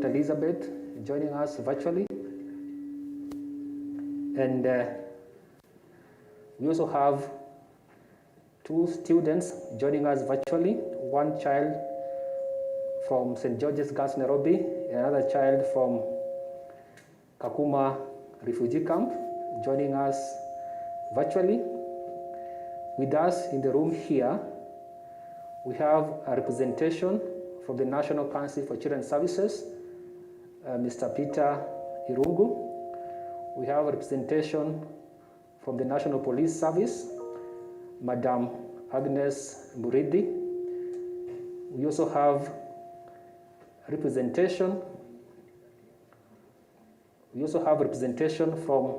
Dr. Elizabeth joining us virtually. And we also have 2 students joining us virtually, one child from St. George's Girls Nairobi, and another child from Kakuma refugee camp joining us virtually. With us in the room here, we have a representation from the National Council for Children's Services, Mr. Peter Irungu. We have a representation from the National Police Service, Madam Agnes Muridi. We also have representation from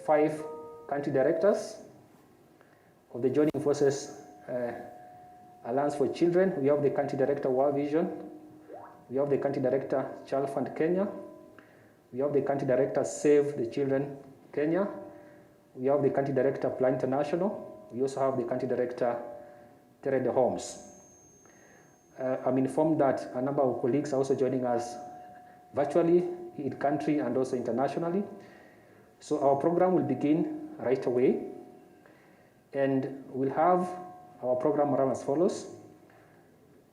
5 country directors of the Joining Forces Alliance for Children. We have the country director, World Vision. We have the country director, Child Fund Kenya. We have the country director, Save the Children Kenya. We have the country director, Plan International. We also have the country director, Tere de Homes. I'm informed that a number of colleagues are also joining us virtually in country and also internationally. So our program will begin right away. And we'll have our program run as follows.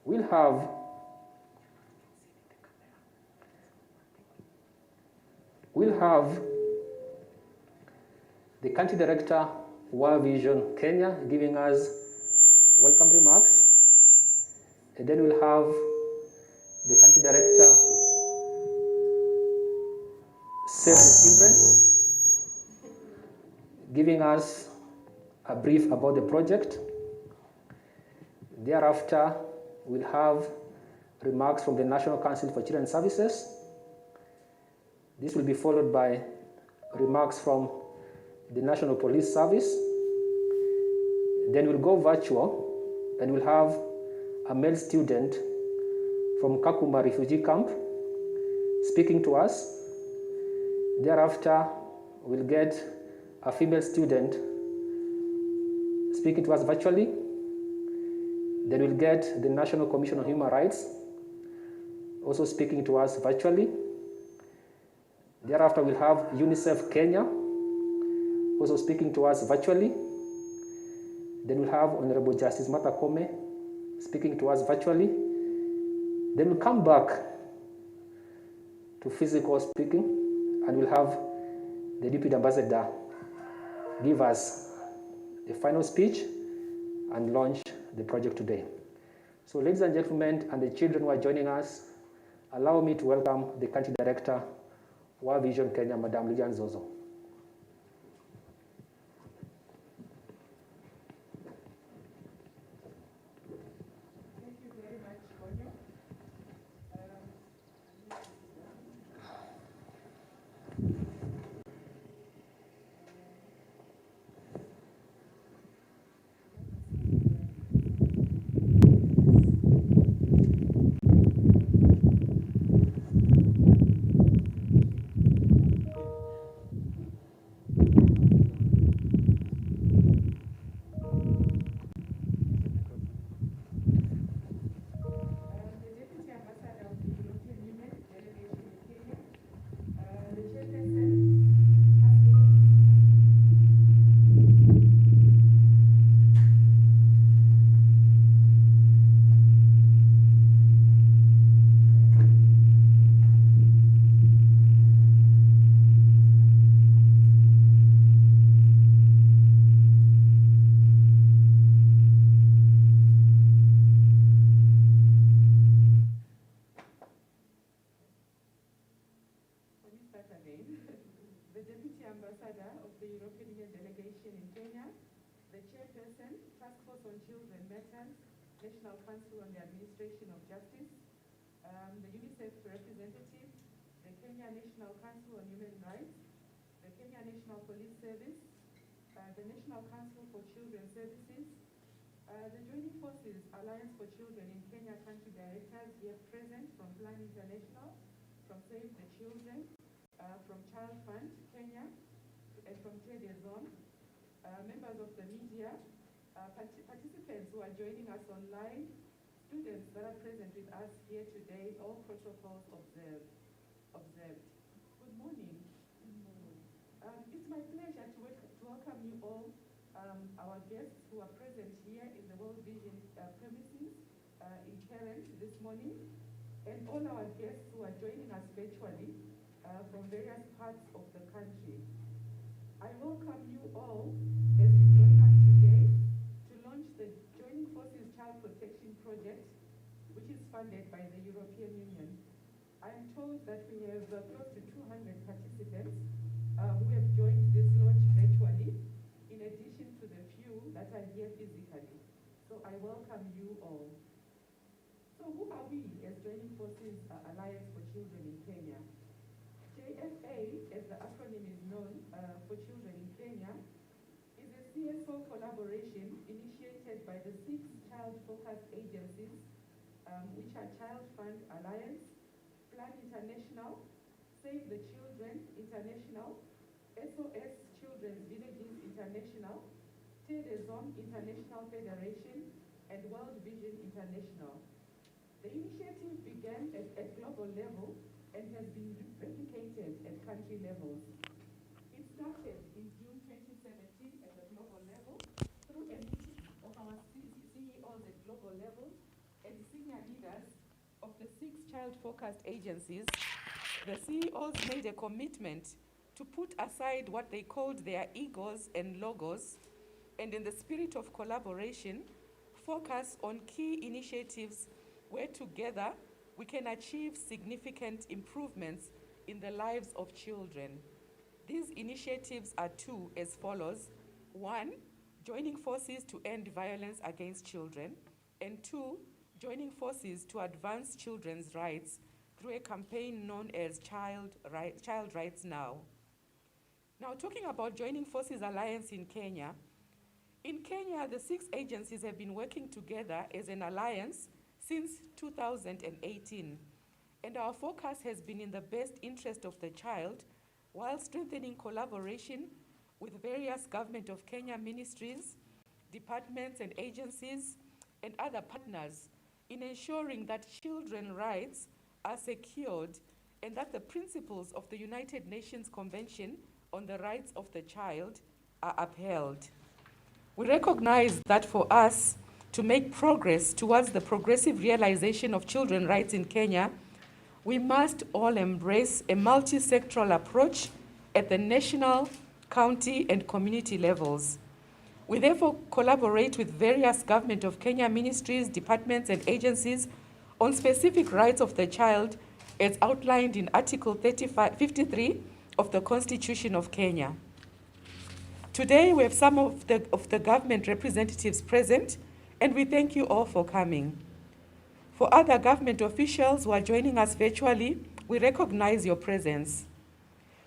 We'll have the country director, World Vision Kenya, giving us welcome remarks. And then we'll have the country director, Save the Children, giving us a brief about the project. Thereafter, we'll have remarks from the National Council for Children's Services. This will be followed by remarks from the National Police Service. Then we'll go virtual and we'll have a male student from Kakuma refugee camp speaking to us. Thereafter, we'll get a female student speaking to us virtually. Then we'll get the National Commission on Human Rights also speaking to us virtually. Thereafter, we'll have UNICEF Kenya also speaking to us virtually. Then we'll have Honorable Justice Martha Koome speaking to us virtually. Then we'll come back to physical speaking and we'll have the Deputy Ambassador give us the final speech and launch the project today. So ladies and gentlemen and the children who are joining us, allow me to welcome the Country Director, World Vision Kenya, Madam Lilian Zozo. National Council on the Administration of Justice, the UNICEF representative, the Kenya National Council on Human Rights, the Kenya National Police Service, the National Council for Children's Services, the Joining Forces Alliance for Children in Kenya country directors here present from Plan International, from Save the Children, from Child Fund Kenya, and from Trade Zone, members of the media, participants who are joining us online, students that are present with us here today, all protocols observed. Good morning. It's my pleasure to welcome you all, our guests who are present here in the World Vision premises in Karen this morning, and all our guests who are joining us virtually from various parts of the country. I welcome you all as you join us today to launch the Joining Forces Child Protection Project, which is funded by the European Union. I am told that we have close to 200 participants who have joined this launch virtually, in addition to the few that are here physically. So I welcome you all. So who are we as Joining Forces Alliance for Children in Kenya? JFA, as the acronym is known for children in Kenya, is a CSO collaboration initiated by the 6 child-focused agencies, which are Child Fund Alliance, Plan International, Save the Children International, SOS Children's Villages International, Tedezon International Federation, and World Vision International. The initiative began at global level and has been replicated at country levels. It started in June 2017 at the global level through a meeting of our CEOs at global level and senior leaders of the 6 child-focused agencies. The CEOs made a commitment to put aside what they called their egos and logos, and in the spirit of collaboration, focus on key initiatives where together we can achieve significant improvements in the lives of children. These initiatives are 2 as follows. 1, joining forces to end violence against children, and 2, joining forces to advance children's rights through a campaign known as Child Rights Now. Now, talking about Joining Forces Alliance in Kenya, the 6 agencies have been working together as an alliance since 2018, and our focus has been in the best interest of the child while strengthening collaboration with various Government of Kenya ministries, departments and agencies, and other partners in ensuring that children's rights are secured and that the principles of the United Nations Convention on the Rights of the Child are upheld. We recognize that for us to make progress towards the progressive realization of children's rights in Kenya, we must all embrace a multi-sectoral approach at the national, county, and community levels. We therefore collaborate with various Government of Kenya ministries, departments, and agencies on specific rights of the child as outlined in Article 53 of the Constitution of Kenya. Today, we have some of the government representatives present, and we thank you all for coming. For other government officials who are joining us virtually, we recognize your presence.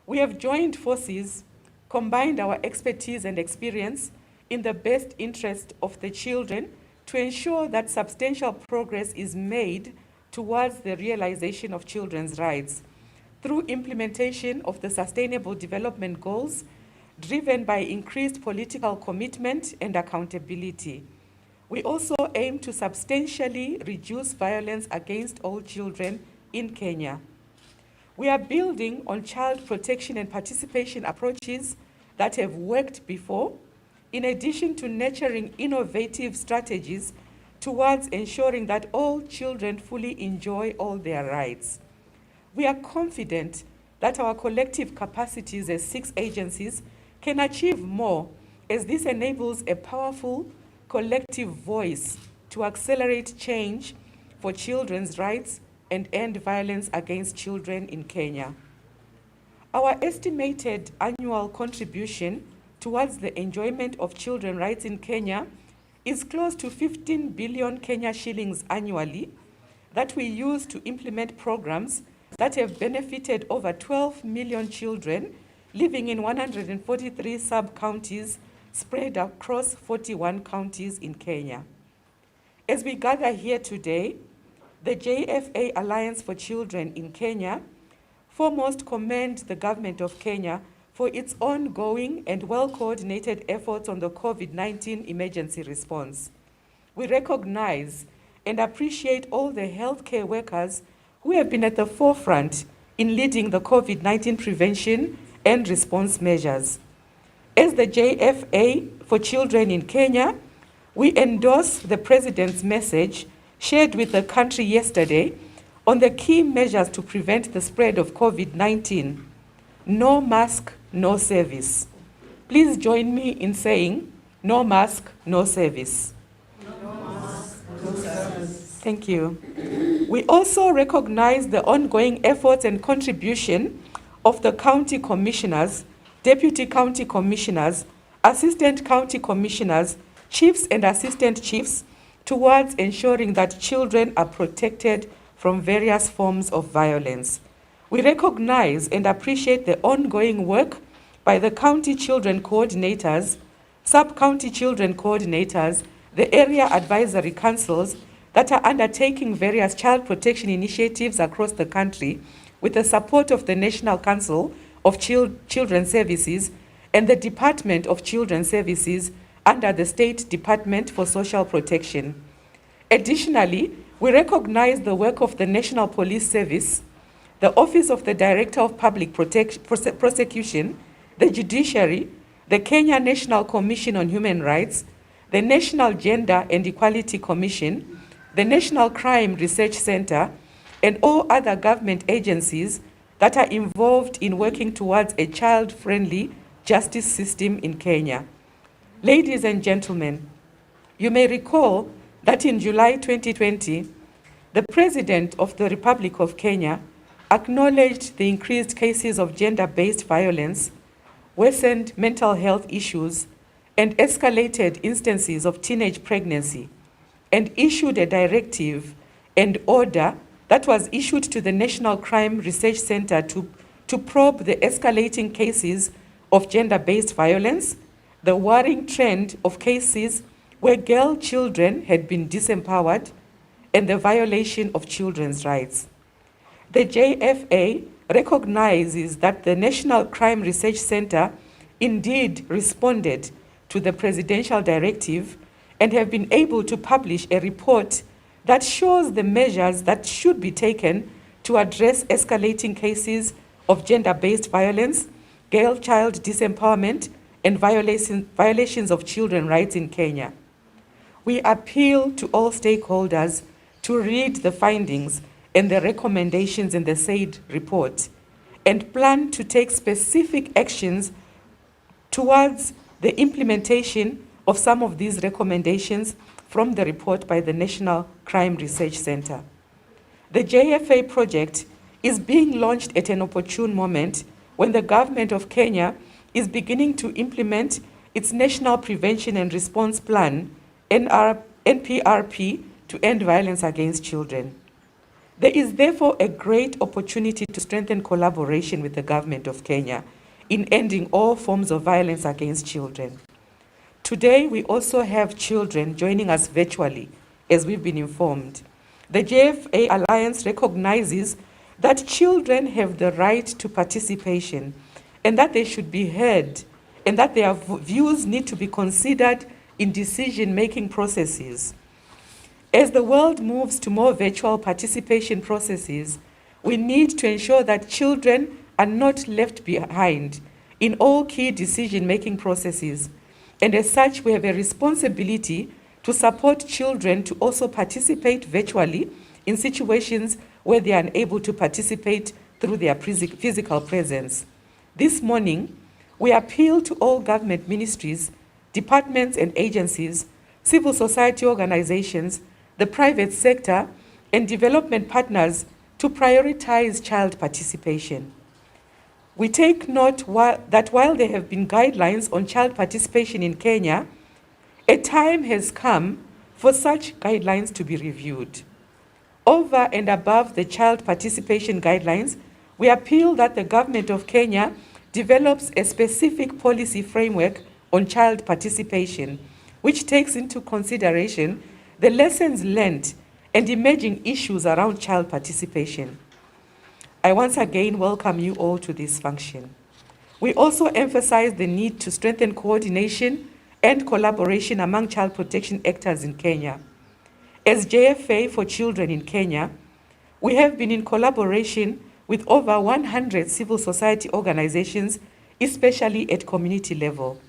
We have joined forces, combined our expertise and experience in the best interest of the children to ensure that substantial progress is made towards the realization of children's rights through implementation of the Sustainable Development Goals driven by increased political commitment and accountability. We also aim to substantially reduce violence against all children in Kenya. We are building on child protection and participation approaches that have worked before, in addition to nurturing innovative strategies towards ensuring that all children fully enjoy all their rights. We are confident that our collective capacities as 6 agencies can achieve more, as this enables a powerful collective voice to accelerate change for children's rights and end violence against children in Kenya. Our estimated annual contribution towards the enjoyment of children's rights in Kenya is close to 15 billion Kenya shillings annually that we use to implement programs that have benefited over 12 million children living in 143 sub-counties spread across 41 counties in Kenya. As we gather here today, the JFA Alliance for Children in Kenya foremost commend the Government of Kenya for its ongoing and well-coordinated efforts on the COVID-19 emergency response. We recognize and appreciate all the healthcare workers who have been at the forefront in leading the COVID-19 prevention and response measures. As the JFA for Children in Kenya, we endorse the President's message shared with the country yesterday on the key measures to prevent the spread of COVID-19. No mask, no service. Please join me in saying, no mask, no service. No mask, no service. Thank you. We also recognize the ongoing efforts and contribution of the county commissioners, deputy county commissioners, assistant county commissioners, chiefs and assistant chiefs towards ensuring that children are protected from various forms of violence. We recognize and appreciate the ongoing work by the county children coordinators, sub-county children coordinators, the area advisory councils that are undertaking various child protection initiatives across the country with the support of the National Council of Children's Services and the Department of Children's Services under the State Department for Social Protection. Additionally, we recognize the work of the National Police Service, the Office of the Director of Public Prosecution, the Judiciary, the Kenya National Commission on Human Rights, the National Gender and Equality Commission, the National Crime Research Center, and all other government agencies that are involved in working towards a child-friendly justice system in Kenya. Ladies and gentlemen, you may recall that in July 2020, the President of the Republic of Kenya acknowledged the increased cases of gender-based violence, worsened mental health issues, and escalated instances of teenage pregnancy, and issued a directive and order that was issued to the National Crime Research Center to probe the escalating cases of gender-based violence, the worrying trend of cases where girl children had been disempowered, and the violation of children's rights. The JFA recognizes that the National Crime Research Center indeed responded to the presidential directive and have been able to publish a report that shows the measures that should be taken to address escalating cases of gender-based violence, girl child disempowerment, and violations of children's rights in Kenya. We appeal to all stakeholders to read the findings and the recommendations in the said report and plan to take specific actions towards the implementation of some of these recommendations from the report by the National Crime Research Center. The JFA project is being launched at an opportune moment when the government of Kenya is beginning to implement its National Prevention and Response Plan, NPRP, to end violence against children. There is therefore a great opportunity to strengthen collaboration with the government of Kenya in ending all forms of violence against children. Today, we also have children joining us virtually, as we've been informed. The JFA Alliance recognizes that children have the right to participation and that they should be heard and that their views need to be considered in decision-making processes. As the world moves to more virtual participation processes, we need to ensure that children are not left behind in all key decision-making processes. And as such, we have a responsibility to support children to also participate virtually in situations where they are unable to participate through their physical presence. This morning, we appeal to all government ministries, departments and agencies, civil society organizations, the private sector, and development partners to prioritize child participation. We take note that while there have been guidelines on child participation in Kenya, a time has come for such guidelines to be reviewed. Over and above the child participation guidelines, we appeal that the government of Kenya develops a specific policy framework on child participation, which takes into consideration the lessons learned and emerging issues around child participation. I once again welcome you all to this function. We also emphasize the need to strengthen coordination and collaboration among child protection actors in Kenya. As JFA for Children in Kenya, we have been in collaboration with over 100 civil society organizations, especially at community level.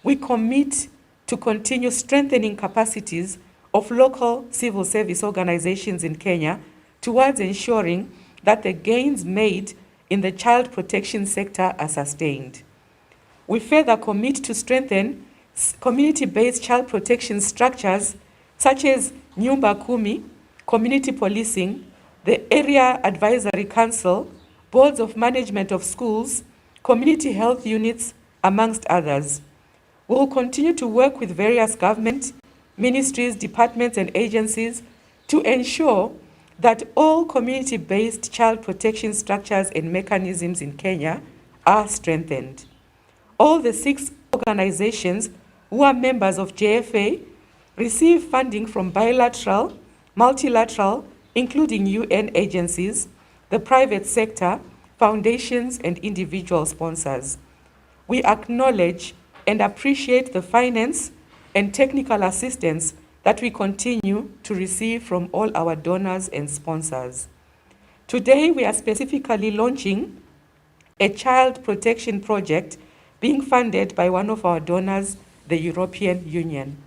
We commit to continue strengthening capacities of local civil service organizations in Kenya towards ensuring that the gains made in the child protection sector are sustained. We further commit to strengthen community-based child protection structures such as Nyumba Kumi, community policing, the Area Advisory Council, boards of management of schools, community health units, amongst others. We will continue to work with various government, ministries, departments, and agencies to ensure that all community-based child protection structures and mechanisms in Kenya are strengthened. All the 6 organizations who are members of JFA receive funding from bilateral, multilateral, including UN agencies, the private sector, foundations, and individual sponsors. We acknowledge and appreciate the finance and technical assistance that we continue to receive from all our donors and sponsors. Today, we are specifically launching a child protection project being funded by one of our donors, the European Union.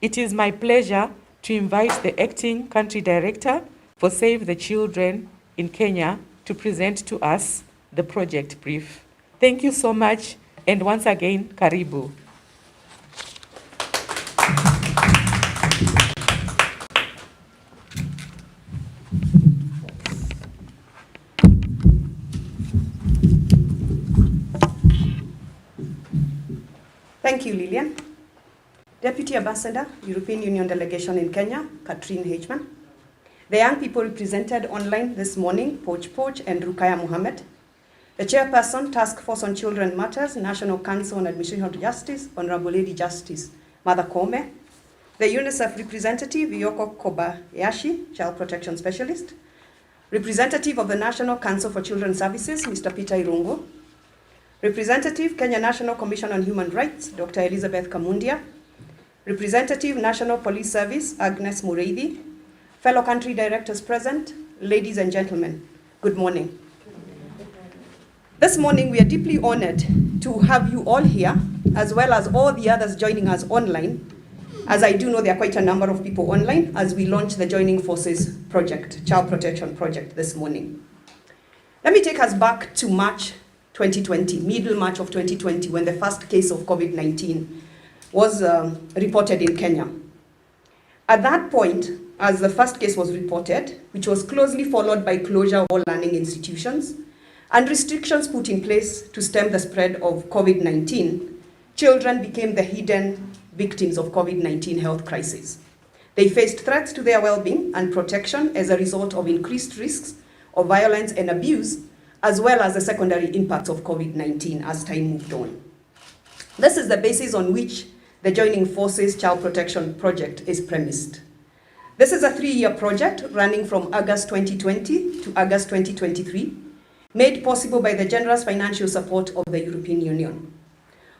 It is my pleasure to invite the acting country director for Save the Children in Kenya to present to us the project brief. Thank you so much, and once again, karibu. Thank you, Lillian. Deputy Ambassador, European Union Delegation in Kenya, Katrine Heichman. The young people represented online this morning, Poch and Rukaya Mohammed. The Chairperson, Task Force on Children Matters, National Council on Administration of Justice, Honorable Lady Justice Mother Kome. The UNICEF representative, Yoko Kobayashi, Child Protection Specialist. Representative of the National Council for Children's Services, Mr. Peter Irungo. Representative, Kenya National Commission on Human Rights, Dr. Elizabeth Kamundia. Representative, National Police Service, Agnes Mureithi. Fellow country directors present, ladies and gentlemen, good morning. This morning, we are deeply honored to have you all here, as well as all the others joining us online, as I do know there are quite a number of people online, as we launch the Joining Forces project, Child Protection Project this morning. Let me take us back to March 2020, middle March of 2020, when the first case of COVID-19 was reported in Kenya. At that point, as the first case was reported, which was closely followed by closure of all learning institutions and restrictions put in place to stem the spread of COVID-19, children became the hidden victims of COVID-19 health crisis. They faced threats to their well-being and protection as a result of increased risks of violence and abuse, as well as the secondary impacts of COVID-19 as time moved on. This is the basis on which the Joining Forces Child Protection Project is premised. This is a 3-year project running from August 2020 to August 2023, made possible by the generous financial support of the European Union.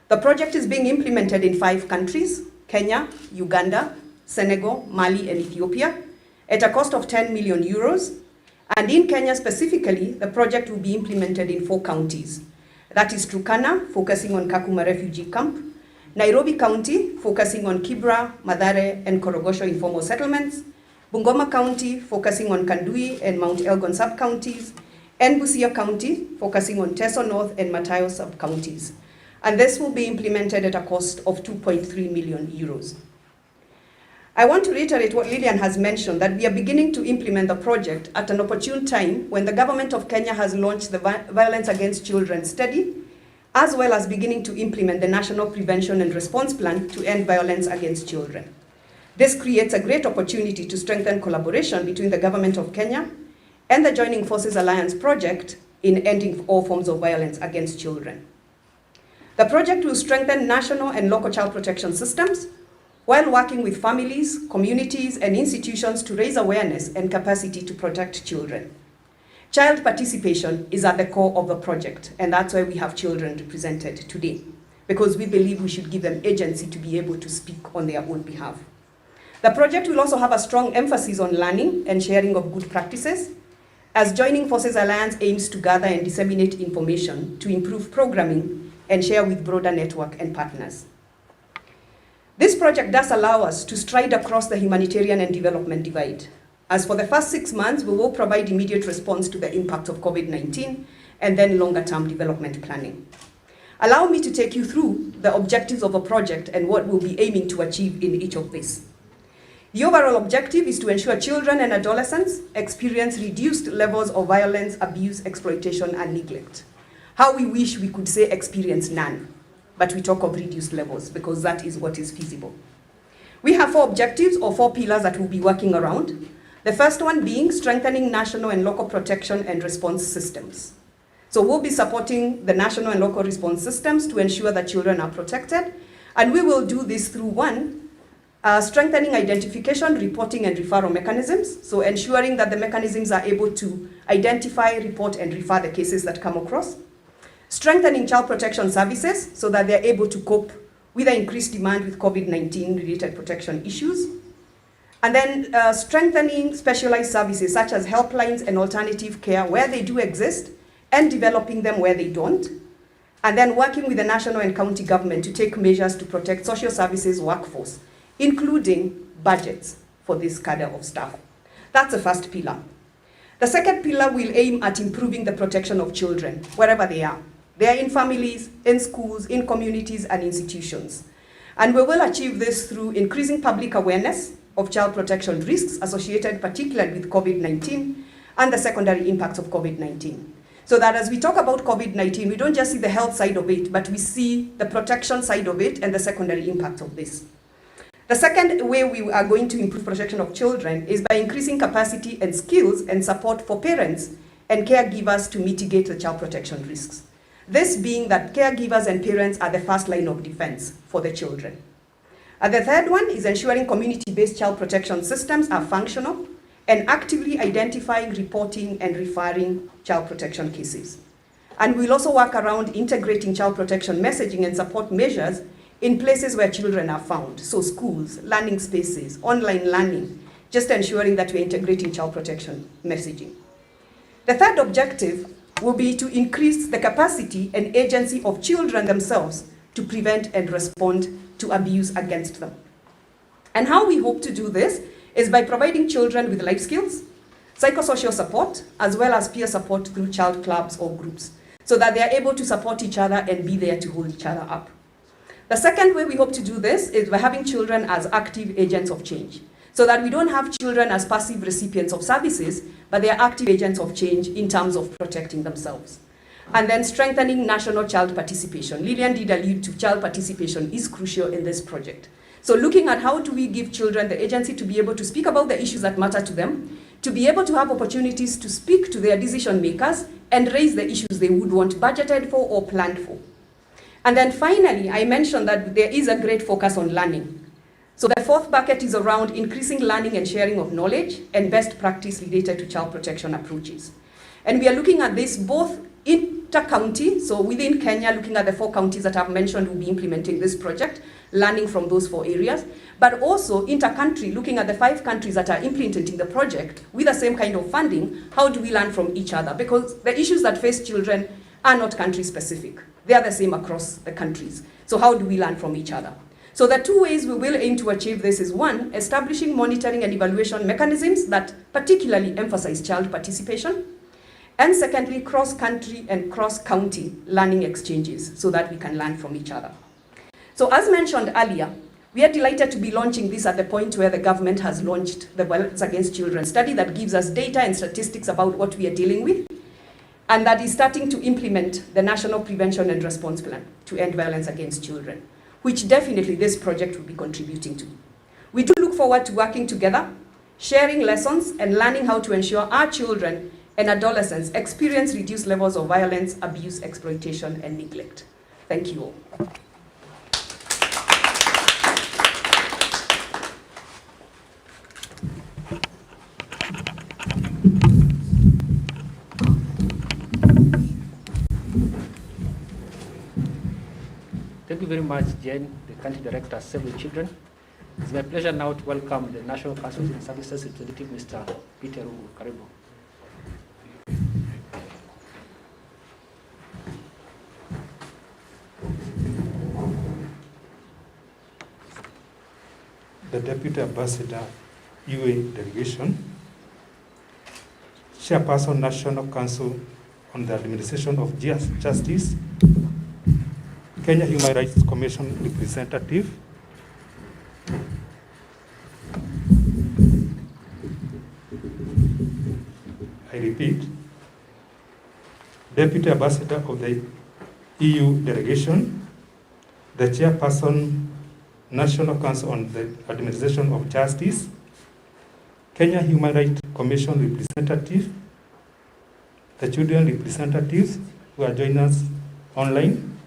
The project is being implemented in 5 countries, Kenya, Uganda, Senegal, Mali, and Ethiopia, at a cost of 10 million euros. And in Kenya specifically, the project will be implemented in 4 counties. That is Turkana, focusing on Kakuma refugee camp, Nairobi County, focusing on Kibra, Mathare, and Korogosho informal settlements, Bungoma County, focusing on Kandui and Mount Elgon sub-counties, and Busia County, focusing on Teso North and Matayo sub-counties. And this will be implemented at a cost of 2.3 million euros. I want to reiterate what Lillian has mentioned, that we are beginning to implement the project at an opportune time when the government of Kenya has launched the Violence Against Children study, as well as beginning to implement the National Prevention and Response Plan to end violence against children. This creates a great opportunity to strengthen collaboration between the government of Kenya and the Joining Forces Alliance project in ending all forms of violence against children. The project will strengthen national and local child protection systems while working with families, communities, and institutions to raise awareness and capacity to protect children. Child participation is at the core of the project, and that's why we have children represented today, because we believe we should give them agency to be able to speak on their own behalf. The project will also have a strong emphasis on learning and sharing of good practices, as Joining Forces Alliance aims to gather and disseminate information to improve programming and share with broader network and partners. This project does allow us to stride across the humanitarian and development divide. As for the first 6 months, we will provide immediate response to the impact of COVID-19 and then longer-term development planning. Allow me to take you through the objectives of a project and what we'll be aiming to achieve in each of these. The overall objective is to ensure children and adolescents experience reduced levels of violence, abuse, exploitation, and neglect. How we wish we could say experience none, but we talk of reduced levels because that is what is feasible. We have 4 objectives or 4 pillars that we'll be working around. The first one being strengthening national and local protection and response systems. So we'll be supporting the national and local response systems to ensure that children are protected. And we will do this through 1, strengthening identification, reporting, and referral mechanisms. So ensuring that the mechanisms are able to identify, report, and refer the cases that come across. Strengthening child protection services so that they're able to cope with the increased demand with COVID-19 related protection issues. And then strengthening specialized services such as helplines and alternative care where they do exist and developing them where they don't. And then working with the national and county government to take measures to protect social services workforce, including budgets for this cadre of staff. That's the first pillar. The second pillar will aim at improving the protection of children wherever they are. They are in families, in schools, in communities, and institutions. And we will achieve this through increasing public awareness of child protection risks associated particularly with COVID-19 and the secondary impacts of COVID-19. So that as we talk about COVID-19, we don't just see the health side of it, but we see the protection side of it and the secondary impacts of this. The second way we are going to improve protection of children is by increasing capacity and skills and support for parents and caregivers to mitigate the child protection risks. This being that caregivers and parents are the first line of defense for the children. And the third one is ensuring community-based child protection systems are functional and actively identifying, reporting, and referring child protection cases. And we'll also work around integrating child protection messaging and support measures in places where children are found, so schools, learning spaces, online learning, just ensuring that we're integrating child protection messaging. The third objective will be to increase the capacity and agency of children themselves to prevent and respond to abuse against them. And how we hope to do this is by providing children with life skills, psychosocial support, as well as peer support through child clubs or groups, so that they are able to support each other and be there to hold each other up. The second way we hope to do this is by having children as active agents of change, so that we don't have children as passive recipients of services, but they are active agents of change in terms of protecting themselves. And then strengthening national child participation. Lillian did allude to child participation is crucial in this project. So looking at how do we give children the agency to be able to speak about the issues that matter to them, to be able to have opportunities to speak to their decision makers and raise the issues they would want budgeted for or planned for. And then finally, I mentioned that there is a great focus on learning. So the fourth bucket is around increasing learning and sharing of knowledge and best practice related to child protection approaches. And we are looking at this both inter-county, so within Kenya, looking at the 4 counties that I've mentioned will be implementing this project, learning from those 4 areas, but also inter-country, looking at the 5 countries that are implementing the project with the same kind of funding. How do we learn from each other? Because the issues that face children are not country specific. They are the same across the countries. So how do we learn from each other? So the 2 ways we will aim to achieve this is 1, establishing monitoring and evaluation mechanisms that particularly emphasize child participation, and secondly, cross-country and cross-county learning exchanges so that we can learn from each other. So as mentioned earlier, we are delighted to be launching this at the point where the government has launched the Violence Against Children study that gives us data and statistics about what we are dealing with, and that is starting to implement the National Prevention and Response Plan to end violence against children, which definitely this project will be contributing to. We do look forward to working together, sharing lessons, and learning how to ensure our children and adolescents experience reduced levels of violence, abuse, exploitation, and neglect. Thank you all. Thank you very much, Jen, the Country Director, Save the Children. It's my pleasure now to welcome the National Council of Student Services representative, Mr. Peter Rungu. Karibu. The Deputy Ambassador, UA Delegation, Chairperson, National Council on the Administration of Justice, Kenya Human Rights Commission representative, I repeat, Deputy Ambassador of the EU Delegation, the Chairperson, National Council on the Administration of Justice, Kenya Human Rights Commission representative, the children representatives who are joining us online,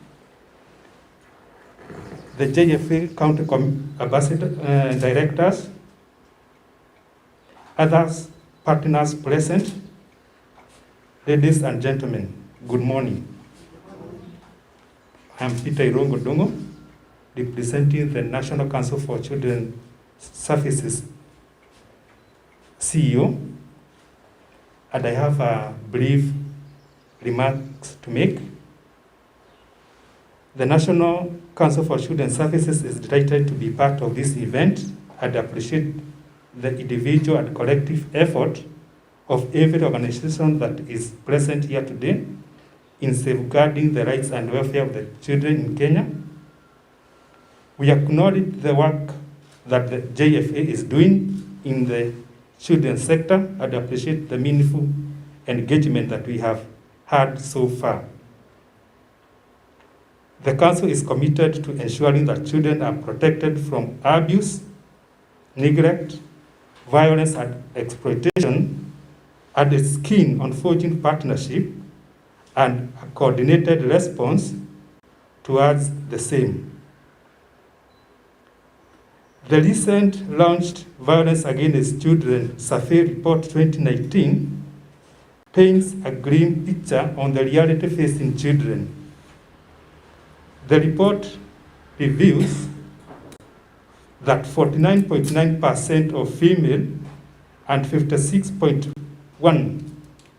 the JFA County Ambassador Directors, others partners present, ladies and gentlemen, good morning. I am Peter Rungu, representing the National Council for Children Services CEO, and I have a brief remarks to make. The National Council for Children Services is delighted to be part of this event and appreciate the individual and collective effort of every organization that is present here today in safeguarding the rights and welfare of the children in Kenya. We acknowledge the work that the JFA is doing in the children's sector and appreciate the meaningful engagement that we have had so far. The Council is committed to ensuring that children are protected from abuse, neglect, violence, and exploitation, and is keen on forging partnership and a coordinated response towards the same. The recent launched Violence Against Children Survey Report 2019 paints a grim picture on the reality facing children. The report reveals that 49.9% of female and 56.1%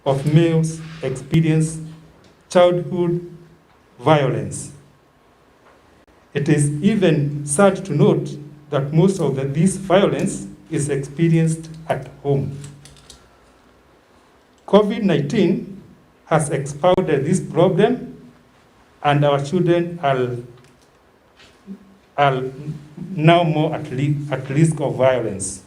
of males experience childhood violence. It is even sad to note that most of this violence is experienced at home. COVID-19 has expounded this problem, and our children are now more at risk of violence.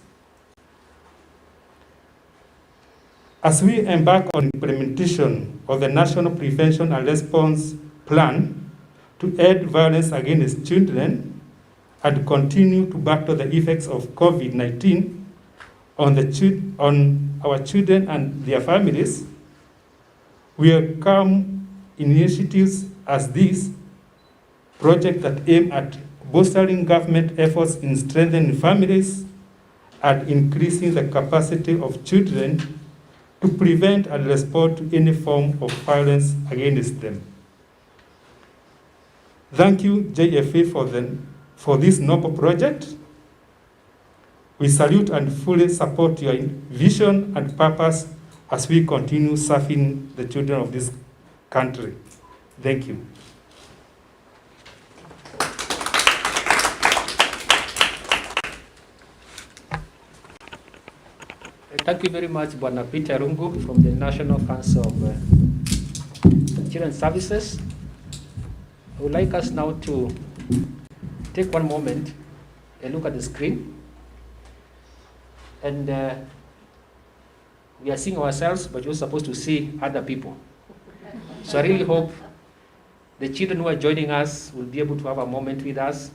As we embark on implementation of the National Prevention and Response Plan to end violence against children and continue to battle the effects of COVID-19 on our children and their families, we welcome initiatives as this project that aim at bolstering government efforts in strengthening families and increasing the capacity of children to prevent and respond to any form of violence against them. Thank you, JFA, for this noble project. We salute and fully support your vision and purpose as we continue serving the children of this country. Thank you. Thank you very much, Bwana Peter Rungu from the National Council of Children's Services. I would like us now to take one moment and look at the screen. And we are seeing ourselves, but you're supposed to see other people. So I really hope the children who are joining us will be able to have a moment with us.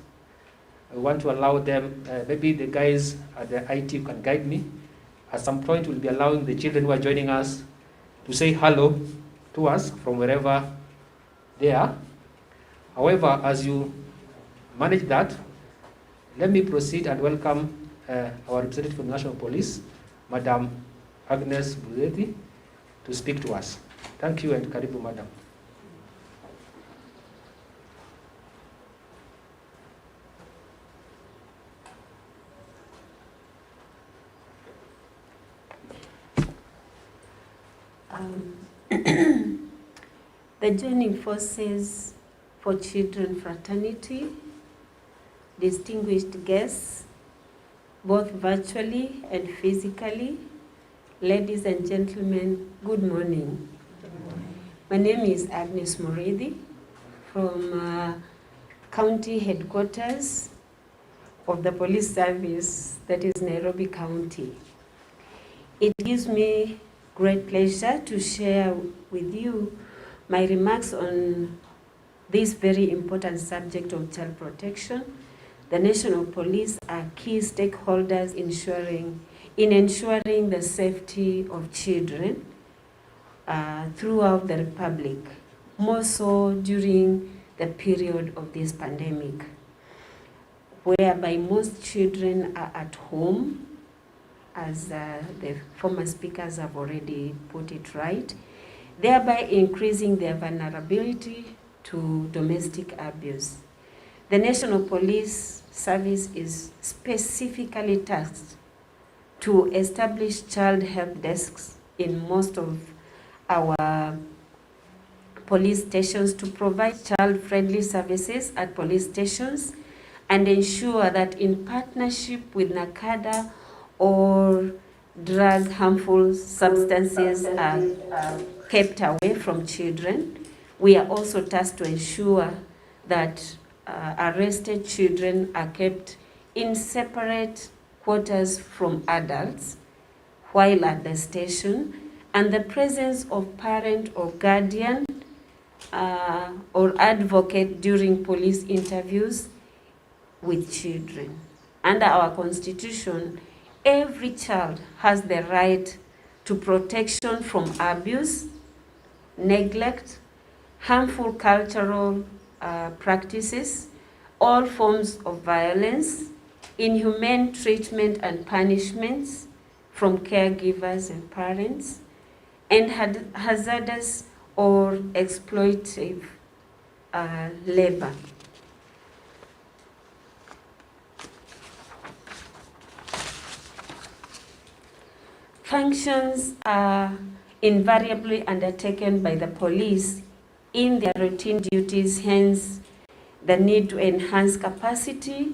I want to allow them, maybe the guys at the IT can guide me. At some point, we'll be allowing the children who are joining us to say hello to us from wherever they are. However, as you manage that, let me proceed and welcome our representative from the National Police, Madam Agnes Buzeti, to speak to us. Thank you, and karibu, Madam. The Joining Forces for Children Fraternity, distinguished guests, both virtually and physically, ladies and gentlemen, good morning. My name is Agnes Moridi from County Headquarters of the Police Service, that is Nairobi County. It gives me great pleasure to share with you my remarks on this very important subject of child protection. The National Police are key stakeholders in ensuring the safety of children throughout the Republic, more so during the period of this pandemic, whereby most children are at home, as the former speakers have already put it right, thereby increasing their vulnerability to domestic abuse. The National Police Service is specifically tasked to establish child help desks in most of our police stations to provide child-friendly services at police stations and ensure that in partnership with NACADA or drug harmful substances are kept away from children. We are also tasked to ensure that arrested children are kept in separate quarters from adults while at the station, and the presence of parent or guardian or advocate during police interviews with children. Under our Constitution, every child has the right to protection from abuse, neglect, harmful cultural practices, all forms of violence, inhumane treatment and punishments from caregivers and parents, and hazardous or exploitative labor. Functions are invariably undertaken by the police in their routine duties, hence the need to enhance capacity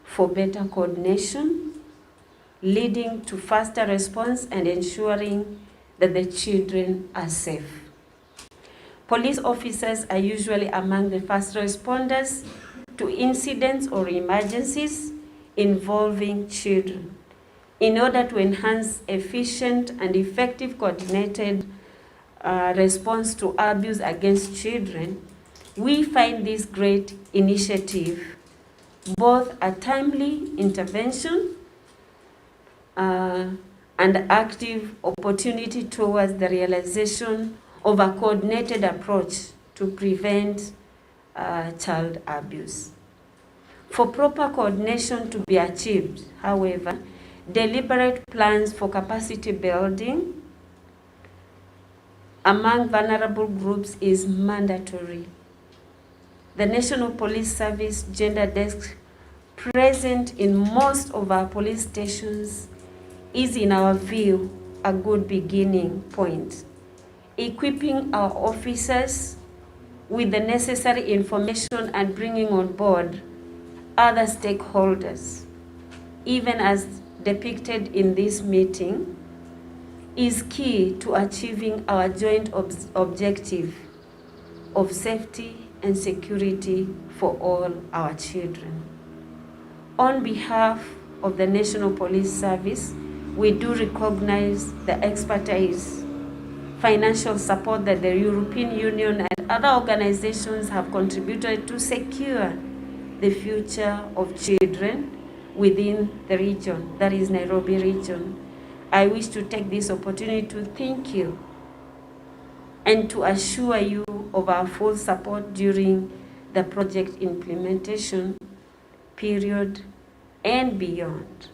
for better coordination, leading to faster response and ensuring that the children are safe. Police officers are usually among the first responders to incidents or emergencies involving children. In order to enhance efficient and effective coordinated response to abuse against children, we find this great initiative both a timely intervention and active opportunity towards the realization of a coordinated approach to prevent child abuse. For proper coordination to be achieved, however, deliberate plans for capacity building among vulnerable groups is mandatory. The National Police Service Gender Desk, present in most of our police stations, is, in our view, a good beginning point. Equipping our officers with the necessary information and bringing on board other stakeholders, even as depicted in this meeting, is key to achieving our joint objective of safety and security for all our children. On behalf of the National Police Service, we do recognize the expertise, financial support that the European Union and other organizations have contributed to secure the future of children within the region, that is Nairobi region. I wish to take this opportunity to thank you and to assure you of our full support during the project implementation period and beyond.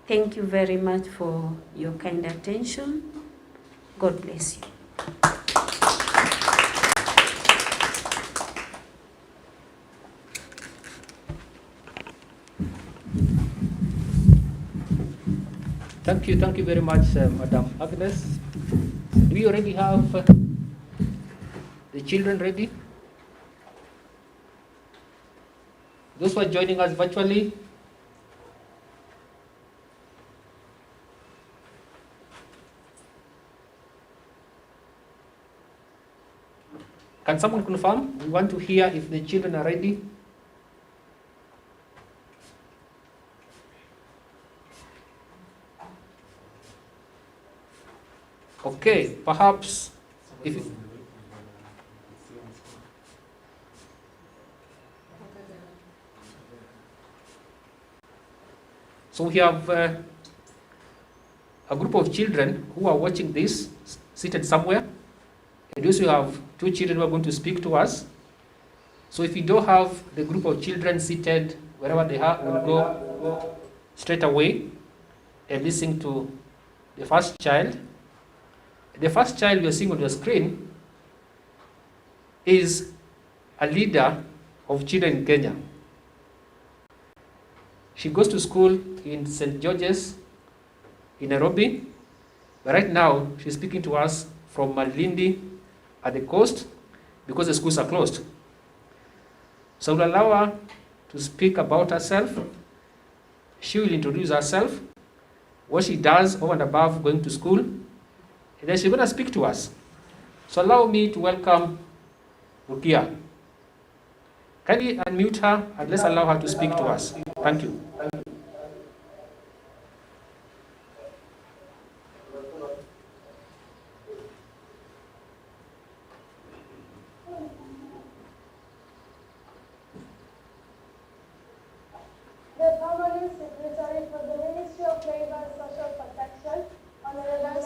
Thank you very much for your kind attention. God bless you. Thank you very much, Madam Agnes. we already have the children ready? Those who are joining us virtually, can someone confirm? We want to hear if the children are ready. Okay, perhaps if so, we have a group of children who are watching this seated somewhere, and we also have 2 children who are going to speak to us. So if you don't have the group of children seated wherever they are, we'll go straight away and listen to the first child. The first child you're seeing on your screen is a leader of children in Kenya. She goes to school in St. George's in Nairobi, but right now she's speaking to us from Malindi at the coast because the schools are closed. So we'll allow her to speak about herself. She will introduce herself, what she does over and above going to school, and then she's going to speak to us. So allow me to welcome Rukia. Can you unmute her and let's allow her to speak to us? Thank you. The Permanent Secretary for the Ministry of Labor and Social Protection, Honorable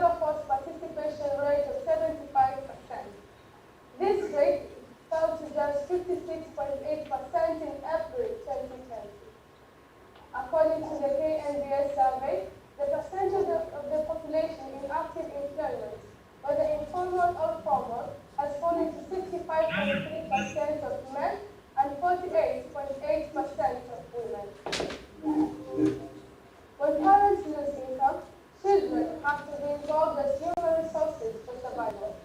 labor force participation rate of 75%. This rate fell to just 56.8% in April 2020. According to the KNBS survey, the percentage of the population in active employment, whether informal or formal, has fallen to 65.3% of men and 48.8% of women. When parents lose income, children have to be involved as human resources for survival.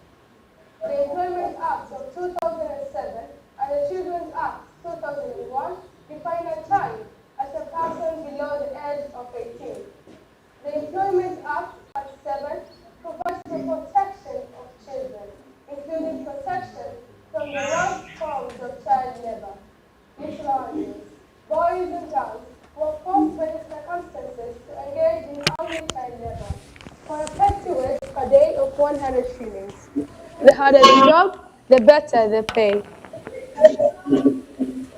The Employment Act of 2007 and the Children's Act 2001 define a child as a person below the age of 18. The Employment Act at 7 provides for protection of children, including protection from the worst forms of child labor, miscellaneous, boys and girls who are forced by the circumstances to engage in early child labor for a petty wage per day of 100 shillings. The harder the job, the better the pay.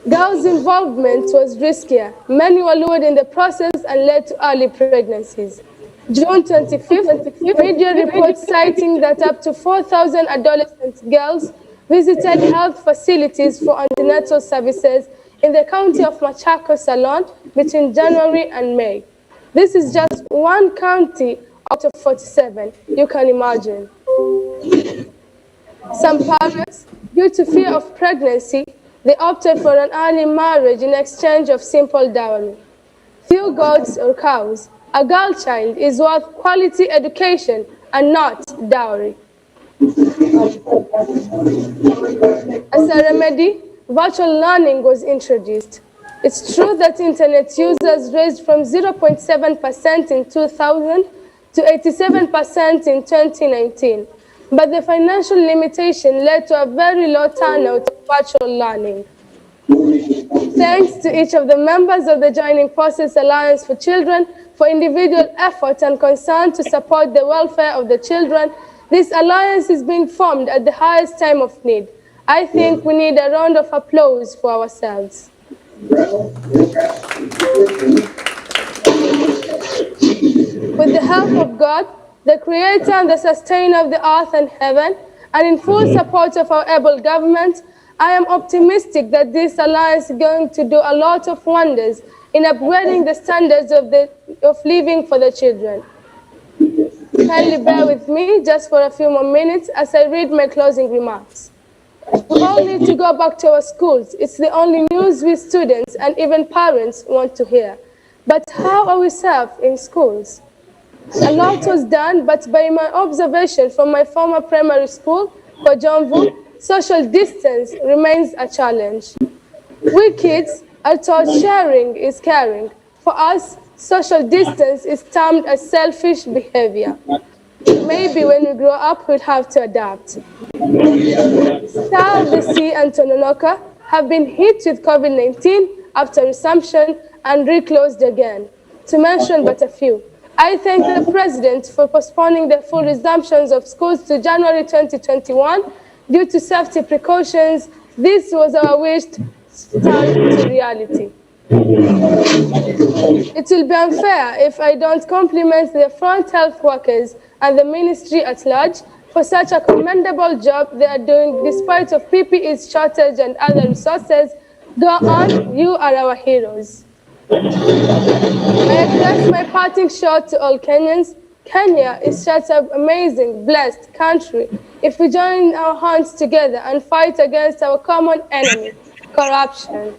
Girls' involvement was riskier. Many were lured in the process and led to early pregnancies. June 25th, media reports citing that up to 4,000 adolescent girls visited health facilities for antenatal services in the county of Machakos alone between January and May. This is just one county out of 47, you can imagine. Some parents, due to fear of pregnancy, they opted for an early marriage in exchange of simple dowry. Few goats or cows. A girl child is worth quality education and not dowry. As a remedy, virtual learning was introduced. It's true that internet users raised from 0.7% in 2000 to 87% in 2019. But the financial limitation led to a very low turnout of virtual learning. Thanks to each of the members of the Joining Forces Alliance for Children for individual effort and concern to support the welfare of the children, this alliance is being formed at the highest time of need. I think we need a round of applause for ourselves. With the help of God, the Creator and the Sustainer of the earth and heaven, and in full support of our able government, I am optimistic that this alliance is going to do a lot of wonders in upgrading the standards of living for the children. Kindly bear with me just for a few more minutes as I read my closing remarks. We all need to go back to our schools. It's the only news we students and even parents want to hear. But how are we served in schools? A lot was done, but by my observation from my former primary school, Kojomvu, social distance remains a challenge. We kids are taught sharing is caring. For us, social distance is termed as selfish behavior. Maybe when we grow up, we'll have to adapt. Star, the Sea, and Tononoka have been hit with COVID-19 after resumption and reclosed again, to mention but a few. I thank the President for postponing the full resumptions of schools to January 2021 due to safety precautions. This was our wish turned to reality. It will be unfair if I don't compliment the front health workers and the ministry at large for such a commendable job they are doing despite of PPE's shortage and other resources. Go on, you are our heroes. I address my parting shot to all Kenyans. Kenya is such an amazing, blessed country if we join our hands together and fight against our common enemy, corruption.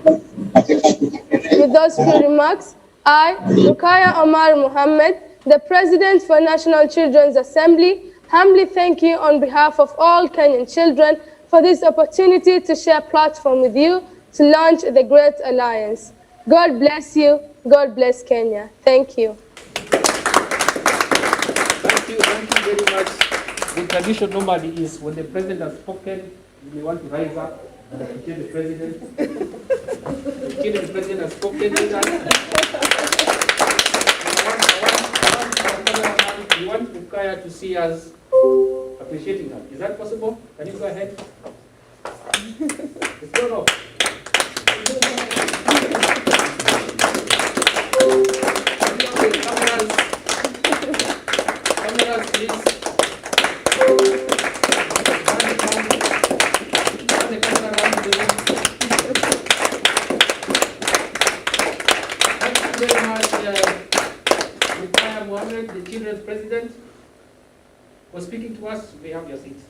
With those few remarks, I, Rukaya Omar Mohammed, the President for National Children's Assembly, humbly thank you on behalf of all Kenyan children for this opportunity to share a platform with you to launch the Great Alliance. God bless you. God bless Kenya. Thank you. Thank you very much. The tradition normally is when the president has spoken, you may want to rise up and appreciate the president. The president has spoken. We want Rukaya to see us appreciating her. Is that possible? Can you go ahead? It's gone off. Cameras Rukaya Mohammed, the children's president, was speaking to us. You may have your seats.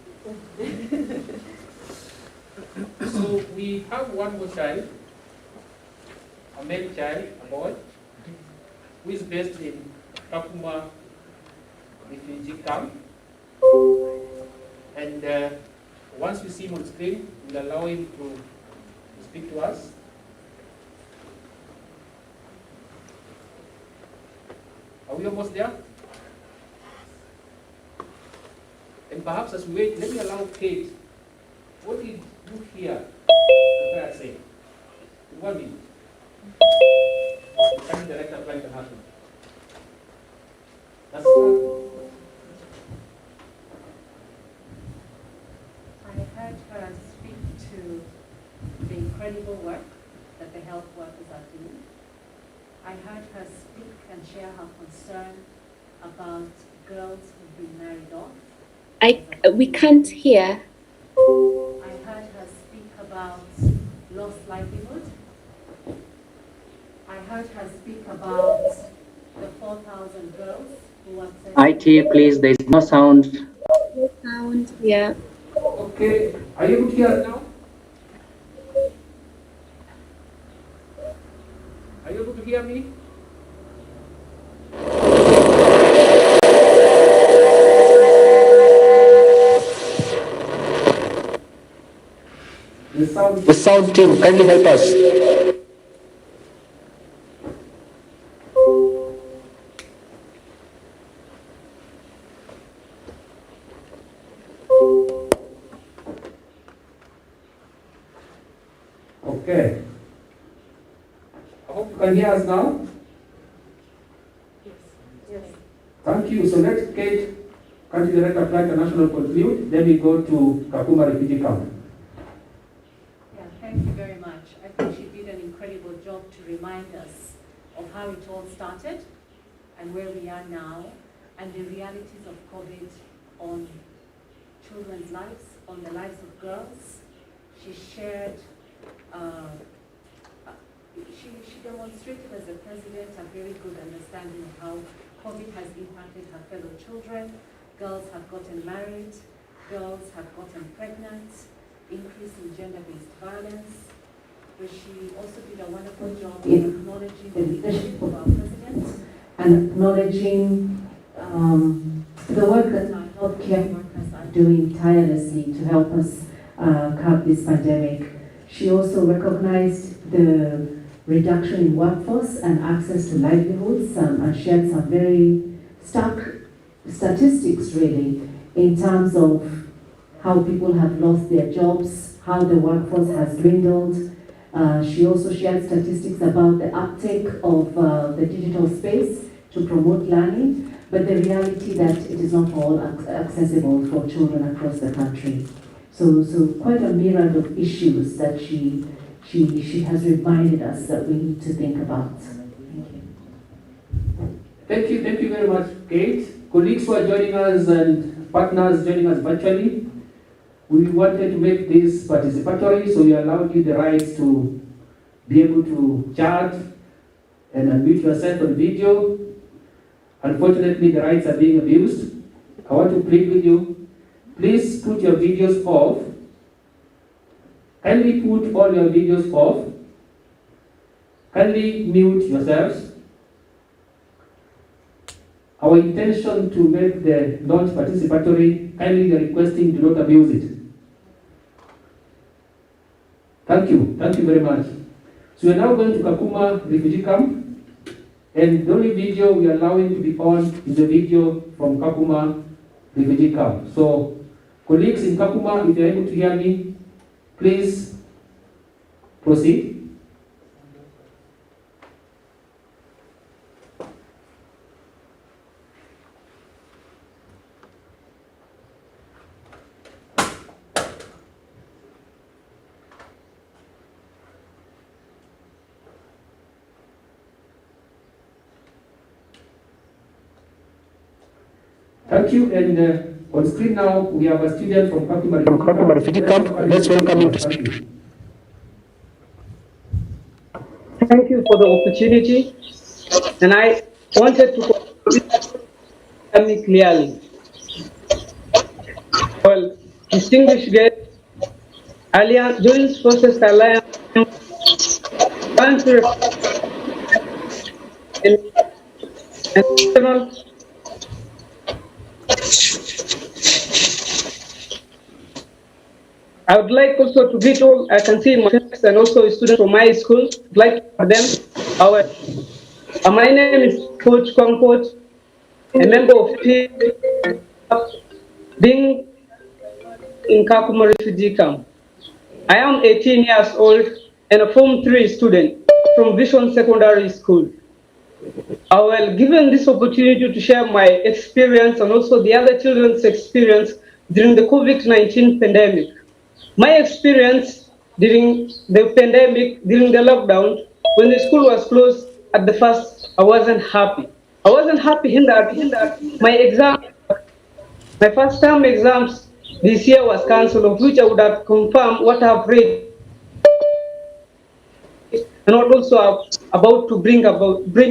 So we have one more child, a male child, a boy, who is based in Kakuma refugee camp. And once we see him on screen, we'll allow him to speak to us. Are we almost there? And perhaps as we wait, let me allow Kate. What did you hear Rukaya say? In 1 minute. The Country Director of Plan International. That's I heard her speak to the incredible work that the health workers are doing. I heard her speak and share her concern about girls who've been married off. We can't hear. I heard her speak about lost livelihood. I heard her speak about the 4,000 girls who are IT, please, there is no sound. No sound, yeah. okay. Are you able to hear us now? Are you able to hear me? The sound team, kindly help us. Okay. I hope you can hear us now. Yes. Thank you. So let Kate, Country Director of Plan International, conclude. Then we go to Kakuma refugee camp. Yeah, thank you very much. I think she did an incredible job to remind us of how it all started and where we are now and the realities of COVID on children's lives, on the lives of girls. She shared, she demonstrated as a president a very good understanding of how COVID has impacted her fellow children. Girls have gotten married, girls have gotten pregnant, increase in gender-based violence. But she also did a wonderful job in acknowledging the leadership of our president and acknowledging the work that our healthcare workers are doing tirelessly to help us curb this pandemic. She also recognized the reduction in workforce and access to livelihoods and shared some very stark statistics really in terms of how people have lost their jobs, how the workforce has dwindled. She also shared statistics about the uptake of the digital space to promote learning, but the reality that it is not all accessible for children across the country. So quite a myriad of issues that she has reminded us that we need to think about. Thank you. Thank you very much, Kate. Colleagues who are joining us and partners joining us virtually, we wanted to make this participatory, so we allowed you the rights to be able to chat and unmute yourself on video. Unfortunately, the rights are being abused. I want to plead with you, please put your videos off. Kindly put all your videos off. Kindly mute yourselves. Our intention to make the launch participatory, kindly requesting do not abuse it. Thank you very much. So we are now going to Kakuma refugee camp, and the only video we are allowing to be on is the video from Kakuma refugee camp. So colleagues in Kakuma, if you are able to hear me, please proceed. Thank you, and on screen now we have a student from Kakuma refugee camp. Let's welcome him to speak. Thank you for the opportunity, and I wanted to hear me clearly? Well, distinguished guests, Alliance Joint Forces Alliance Country and National. I would like also to greet all I can see my friends and also students from my school. I'd like for them. Our, my name is Coach Concord, a member of PIC, being in Kakuma refugee camp. I am 18 years old and a Form 3 student from Vision Secondary School. I will given this opportunity to share my experience and also the other children's experience during the COVID-19 pandemic. My experience during the pandemic, during the lockdown, when the school was closed at the first, I wasn't happy. I wasn't happy in that my first term exams this year was cancelled, of which I would have confirmed what I've read and what also I'm about to bring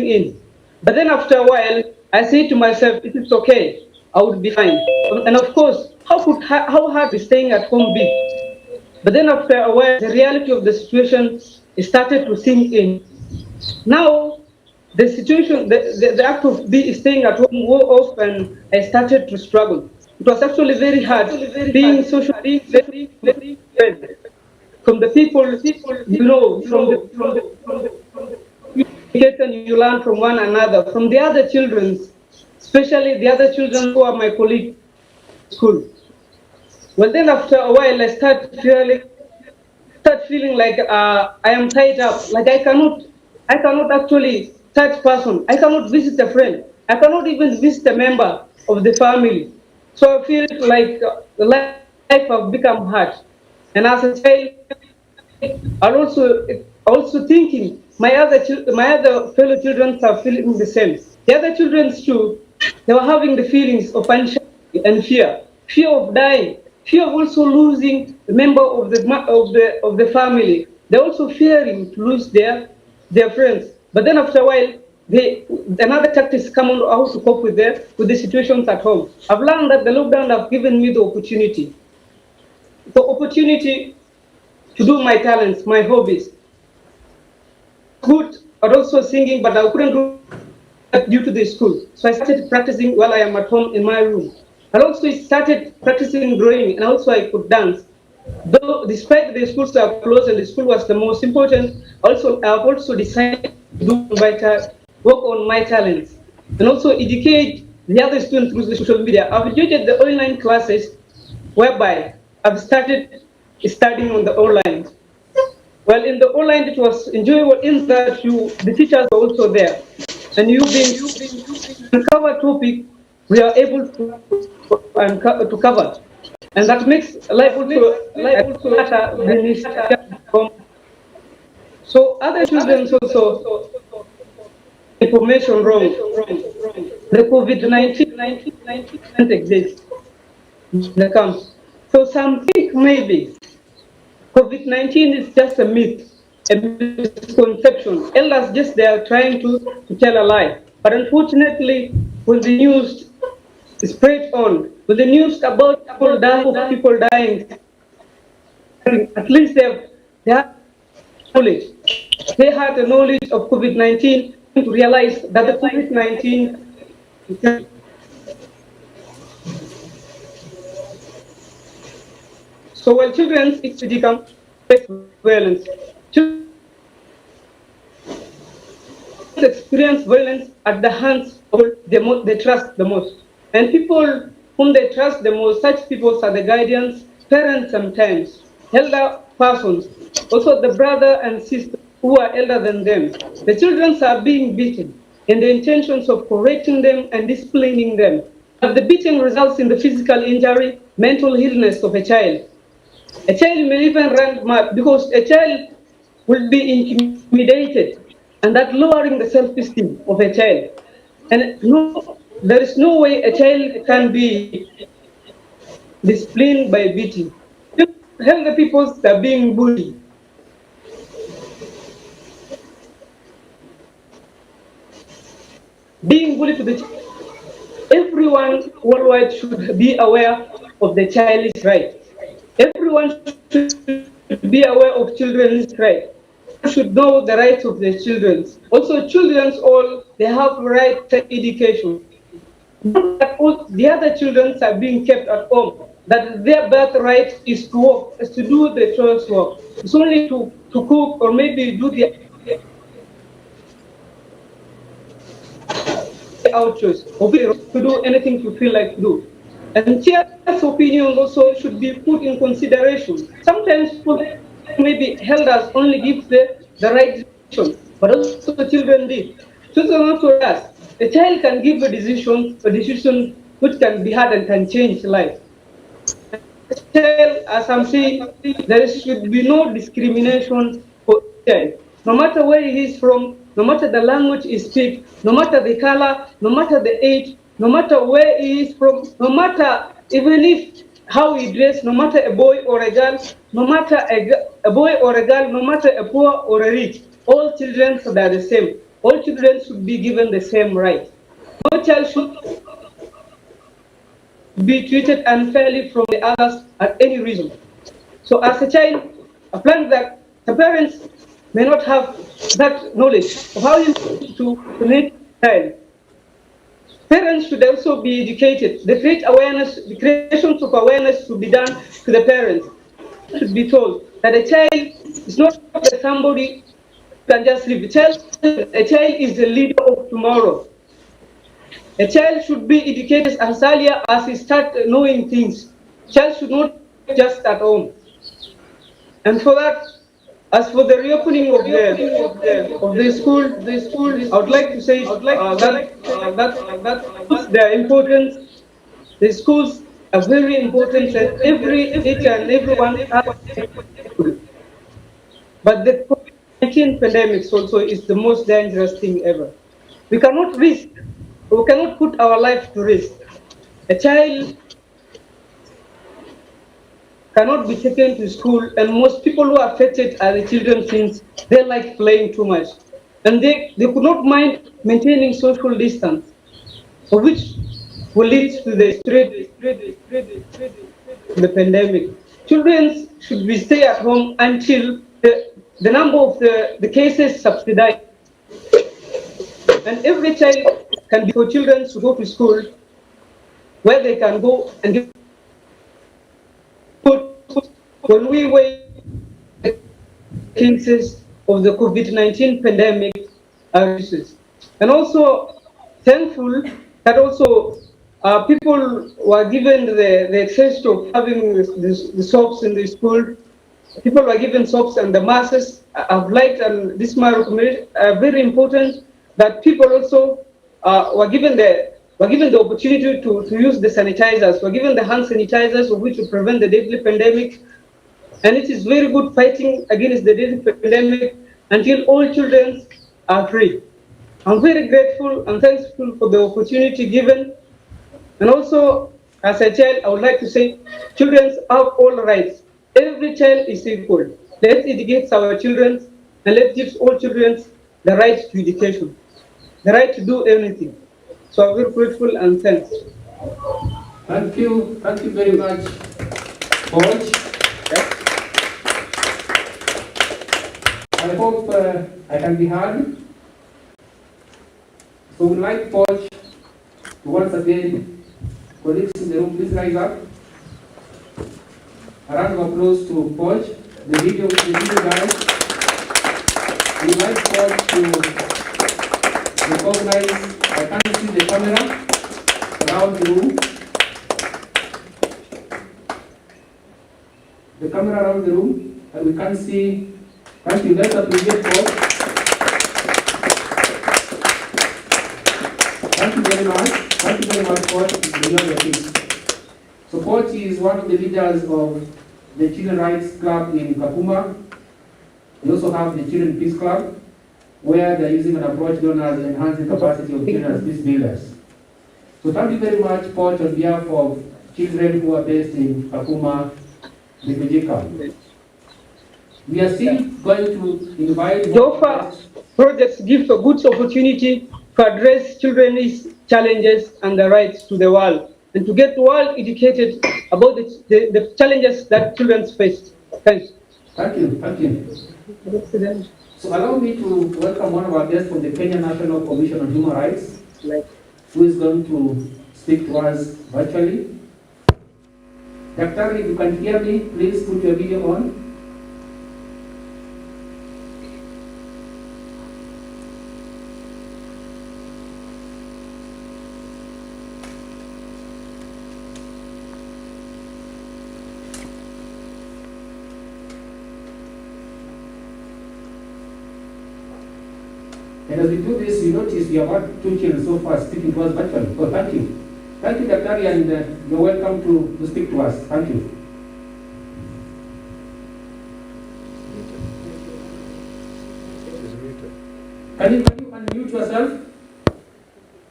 in. But then after a while, I say to myself, it is okay, I would be fine. And of course, how hard is staying at home be? But then after a while, the reality of the situation started to sink in. Now, the situation, the act of staying at home wore off and I started to struggle. It was actually very hard being socially very from the people you know, from the you learn from one another, from the other children, especially the other children who are my colleagues in school. Well, then after a while, I start feeling like I am tied up, like I cannot actually touch person. I cannot visit a friend. I cannot even visit a member of the family. So I feel like the life have become hard. And as a child, and also thinking my other fellow children are feeling the same. The other children too, they were having the feelings of anxiety and fear of dying, fear of also losing a member of the family. They're also fearing to lose their friends. But then after a while, another tactics come on how to cope with the situations at home. I've learned that the lockdown have given me the opportunity to do my talents, my hobbies. Good at also singing, but I couldn't do that due to the school. So I started practicing while I am at home in my room. I also started practicing drawing, and also I could dance. Though, despite the schools are closed and the school was the most important, I've also decided to work on my talents and also educate the other students through the social media. I've educated the online classes whereby I've started studying on the online. Well, in the online, it was enjoyable in that the teachers are also there, and you being uncover topic, we are able to cover, and that makes life also from. So other children also information wrong. The COVID-19 doesn't exist. The camps. So some think maybe COVID-19 is just a myth, a misconception. Elders just they are trying to tell a lie. But unfortunately, when the news spread on, when the news about people dying, at least they have knowledge. They had the knowledge of COVID-19 to realize that the COVID-19 so while children it's become violence. Children experience violence at the hands of they trust the most. And people whom they trust the most, such people are the guardians, parents sometimes, elder persons, also the brother and sister who are elder than them. The children are being beaten in the intentions of correcting them and disciplining them. But the beating results in the physical injury, mental illness of a child. A child may even run mad because a child will be intimidated, and that lowering the self-esteem of a child. And no, there is no way a child can be disciplined by beating. Elder people are being bullied. Being bullied to the child. Every everyone worldwide should be aware of the child's right. Everyone should be aware of children's right. Should know the rights of their children. Also, children's all they have right to education. That all the other children are being kept at home. That their birthright is to work, is to do the child's work. It's only to cook or maybe do the outros, or to do anything you feel like to do. And children's opinion also should be put in consideration. Sometimes people maybe elders only give the right decision, but also children did. Children also does. A child can give a decision which can be hard and can change life. Child, as I'm saying, there should be no discrimination for child. No matter where he is from, no matter the language he speaks, no matter the color, no matter the age, no matter where he is from, no matter even if how he dress, no matter a boy or a girl, no matter a boy or a girl, no matter a poor or a rich, all children are the same. All children should be given the same right. No child should be treated unfairly from the others at any reason. So as a child, I plan that the parents may not have that knowledge of how to raise a child. Parents should also be educated. The creation of awareness should be done to the parents. Should be told that a child is not somebody who can just live. A child is the leader of tomorrow. A child should be educated as early as he starts knowing things. Child should not just at home. And for that, as for the reopening of the school, I would like to say that their importance. The schools are very important, and each and everyone has. But the COVID-19 pandemic also is the most dangerous thing ever. We cannot put our life to risk. A child cannot be taken to school, and most people who are affected are the children since they like playing too much. And they could not mind maintaining social distance, which will lead to the pandemic. Children should be stay at home until the number of the cases subsidized. And every child can be for children to go to school where they can go and get food when we wait the cases of the COVID-19 pandemic reduces. And also thankful that also people were given the taste of having the soaps in the school. People were given soaps and the masks. I've liked, and this is my recommendation, very important, that people also were given the opportunity to use the sanitizers, were given the hand sanitizers of which to prevent the deadly pandemic. And it is very good fighting against the deadly pandemic until all children are free. I'm very grateful and thankful for the opportunity given. And also, as a child, I would like to say, children have all rights. Every child is equal. Let's educate our children, and let's give all children the right to education, the right to do anything. So I'm very grateful and thanks. Thank you very much, Coach. I hope I can be heard. So we'd like Coach to once again, colleagues in the room, please rise up. A round of applause to Coach, the video guys. We'd like Coach to recognize, I can't see the camera around the room. The camera around the room, and we can see. Thank you. Let's appreciate Coach. Thank you very much. Thank you very much, Coach. So Coach is one of the leaders of the Children Rights Club in Kakuma. We also have the Children Peace Club, where they're using an approach known as enhancing capacity of children as peace builders. So thank you very much, Coach, on behalf of children who are based in Kakuma refugee camp. We are still going to invite... The offer projects give a good opportunity to address children's challenges and the rights to the world, and to get well educated about the challenges that children face. Thanks. Thank you. Thank you. So allow me to welcome one of our guests from the Kenya National Commission on Human Rights, who is going to speak to us virtually. Dr. if you can hear me, please put your video on. And as we do this, you notice we have had 2 children so far speaking to us virtually. So thank you. Thank you, Dr. and you're welcome to speak to us. Thank you. Can you unmute yourself?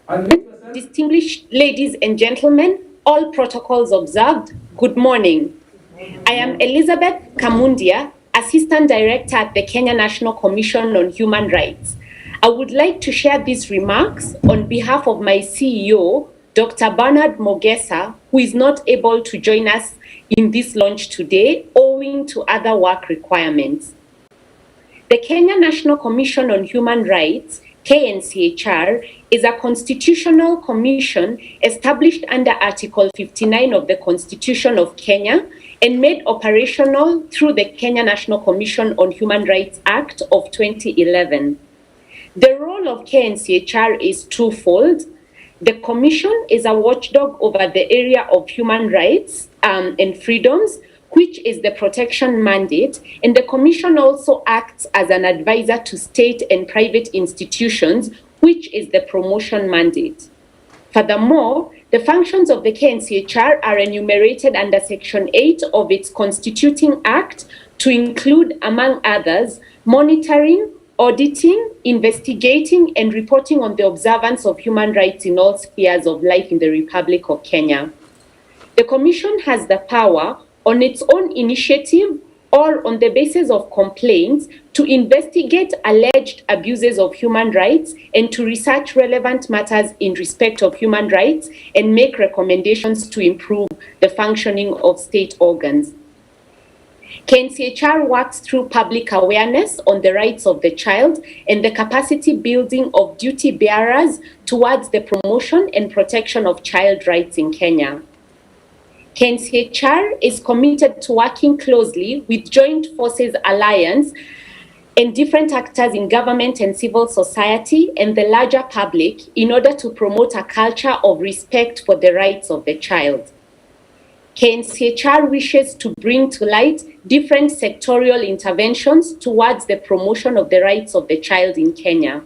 Unmute yourself. Distinguished ladies and gentlemen, all protocols observed, good morning. I am Elizabeth Kamundia, Assistant Director at the Kenya National Commission on Human Rights. I would like to share these remarks on behalf of my CEO, Dr. Bernard Mogesa, who is not able to join us in this launch today owing to other work requirements. The Kenya National Commission on Human Rights, KNCHR, is a constitutional commission established under Article 59 of the Constitution of Kenya and made operational through the Kenya National Commission on Human Rights Act of 2011. The role of KNCHR is twofold. The Commission is a watchdog over the area of human rights and freedoms, which is the protection mandate, and the Commission also acts as an advisor to state and private institutions, which is the promotion mandate. Furthermore, the functions of the KNCHR are enumerated under Section 8 of its constituting act to include, among others, monitoring, auditing, investigating, and reporting on the observance of human rights in all spheres of life in the Republic of Kenya. The Commission has the power, on its own initiative or on the basis of complaints, to investigate alleged abuses of human rights and to research relevant matters in respect of human rights and make recommendations to improve the functioning of state organs. KNCHR works through public awareness on the rights of the child and the capacity building of duty bearers towards the promotion and protection of child rights in Kenya. KNCHR is committed to working closely with Joint Forces Alliance and different actors in government and civil society and the larger public in order to promote a culture of respect for the rights of the child. KNCHR wishes to bring to light different sectorial interventions towards the promotion of the rights of the child in Kenya.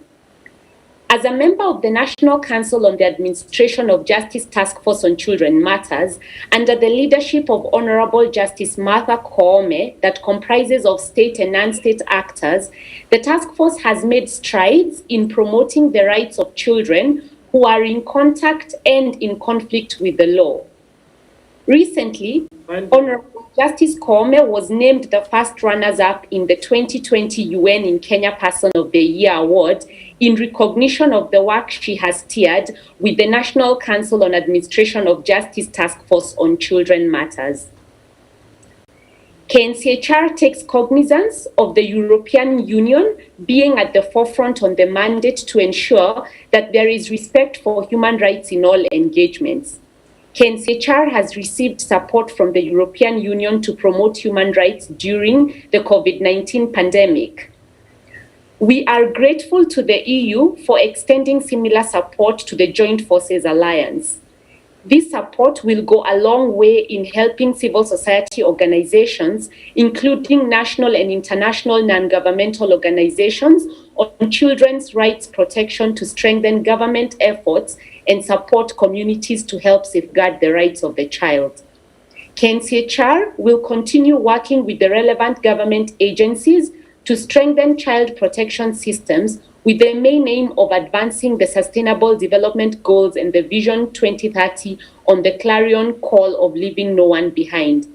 As a member of the National Council on the Administration of Justice Task Force on Children Matters, under the leadership of Honorable Justice Martha Koome, that comprises of state and non-state actors, the task force has made strides in promoting the rights of children who are in contact and in conflict with the law. Recently, Honorable Justice Koome was named the first runners-up in the 2020 UN in Kenya Person of the Year Award in recognition of the work she has steered with the National Council on Administration of Justice Task Force on Children Matters. KNCHR takes cognizance of the European Union being at the forefront on the mandate to ensure that there is respect for human rights in all engagements. KNCHR has received support from the European Union to promote human rights during the COVID-19 pandemic. We are grateful to the EU for extending similar support to the Joint Forces Alliance. This support will go a long way in helping civil society organizations, including national and international non-governmental organizations, on children's rights protection to strengthen government efforts and support communities to help safeguard the rights of the child. KNCHR will continue working with the relevant government agencies to strengthen child protection systems with the main aim of advancing the Sustainable Development Goals and the Vision 2030 on the clarion call of leaving no one behind.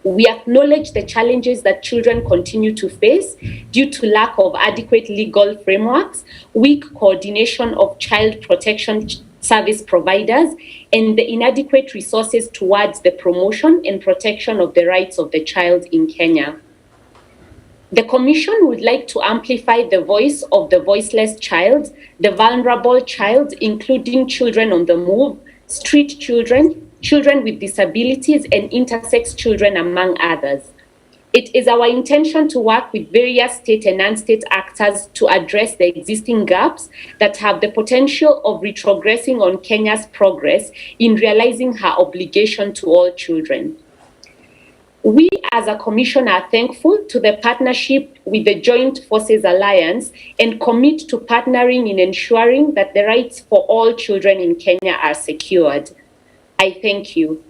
We acknowledge the challenges that children continue to face due to lack of adequate legal frameworks, weak coordination of child protection service providers, and the inadequate resources towards the promotion and protection of the rights of the child in Kenya. The Commission would like to amplify the voice of the voiceless child, the vulnerable child, including children on the move, street children, children with disabilities, and intersex children, among others. It is our intention to work with various state and non-state actors to address the existing gaps that have the potential of retrogressing on Kenya's progress in realizing her obligation to all children. We as a Commission are thankful to the partnership with the Joint Forces Alliance and commit to partnering in ensuring that the rights for all children in Kenya are secured. I thank you.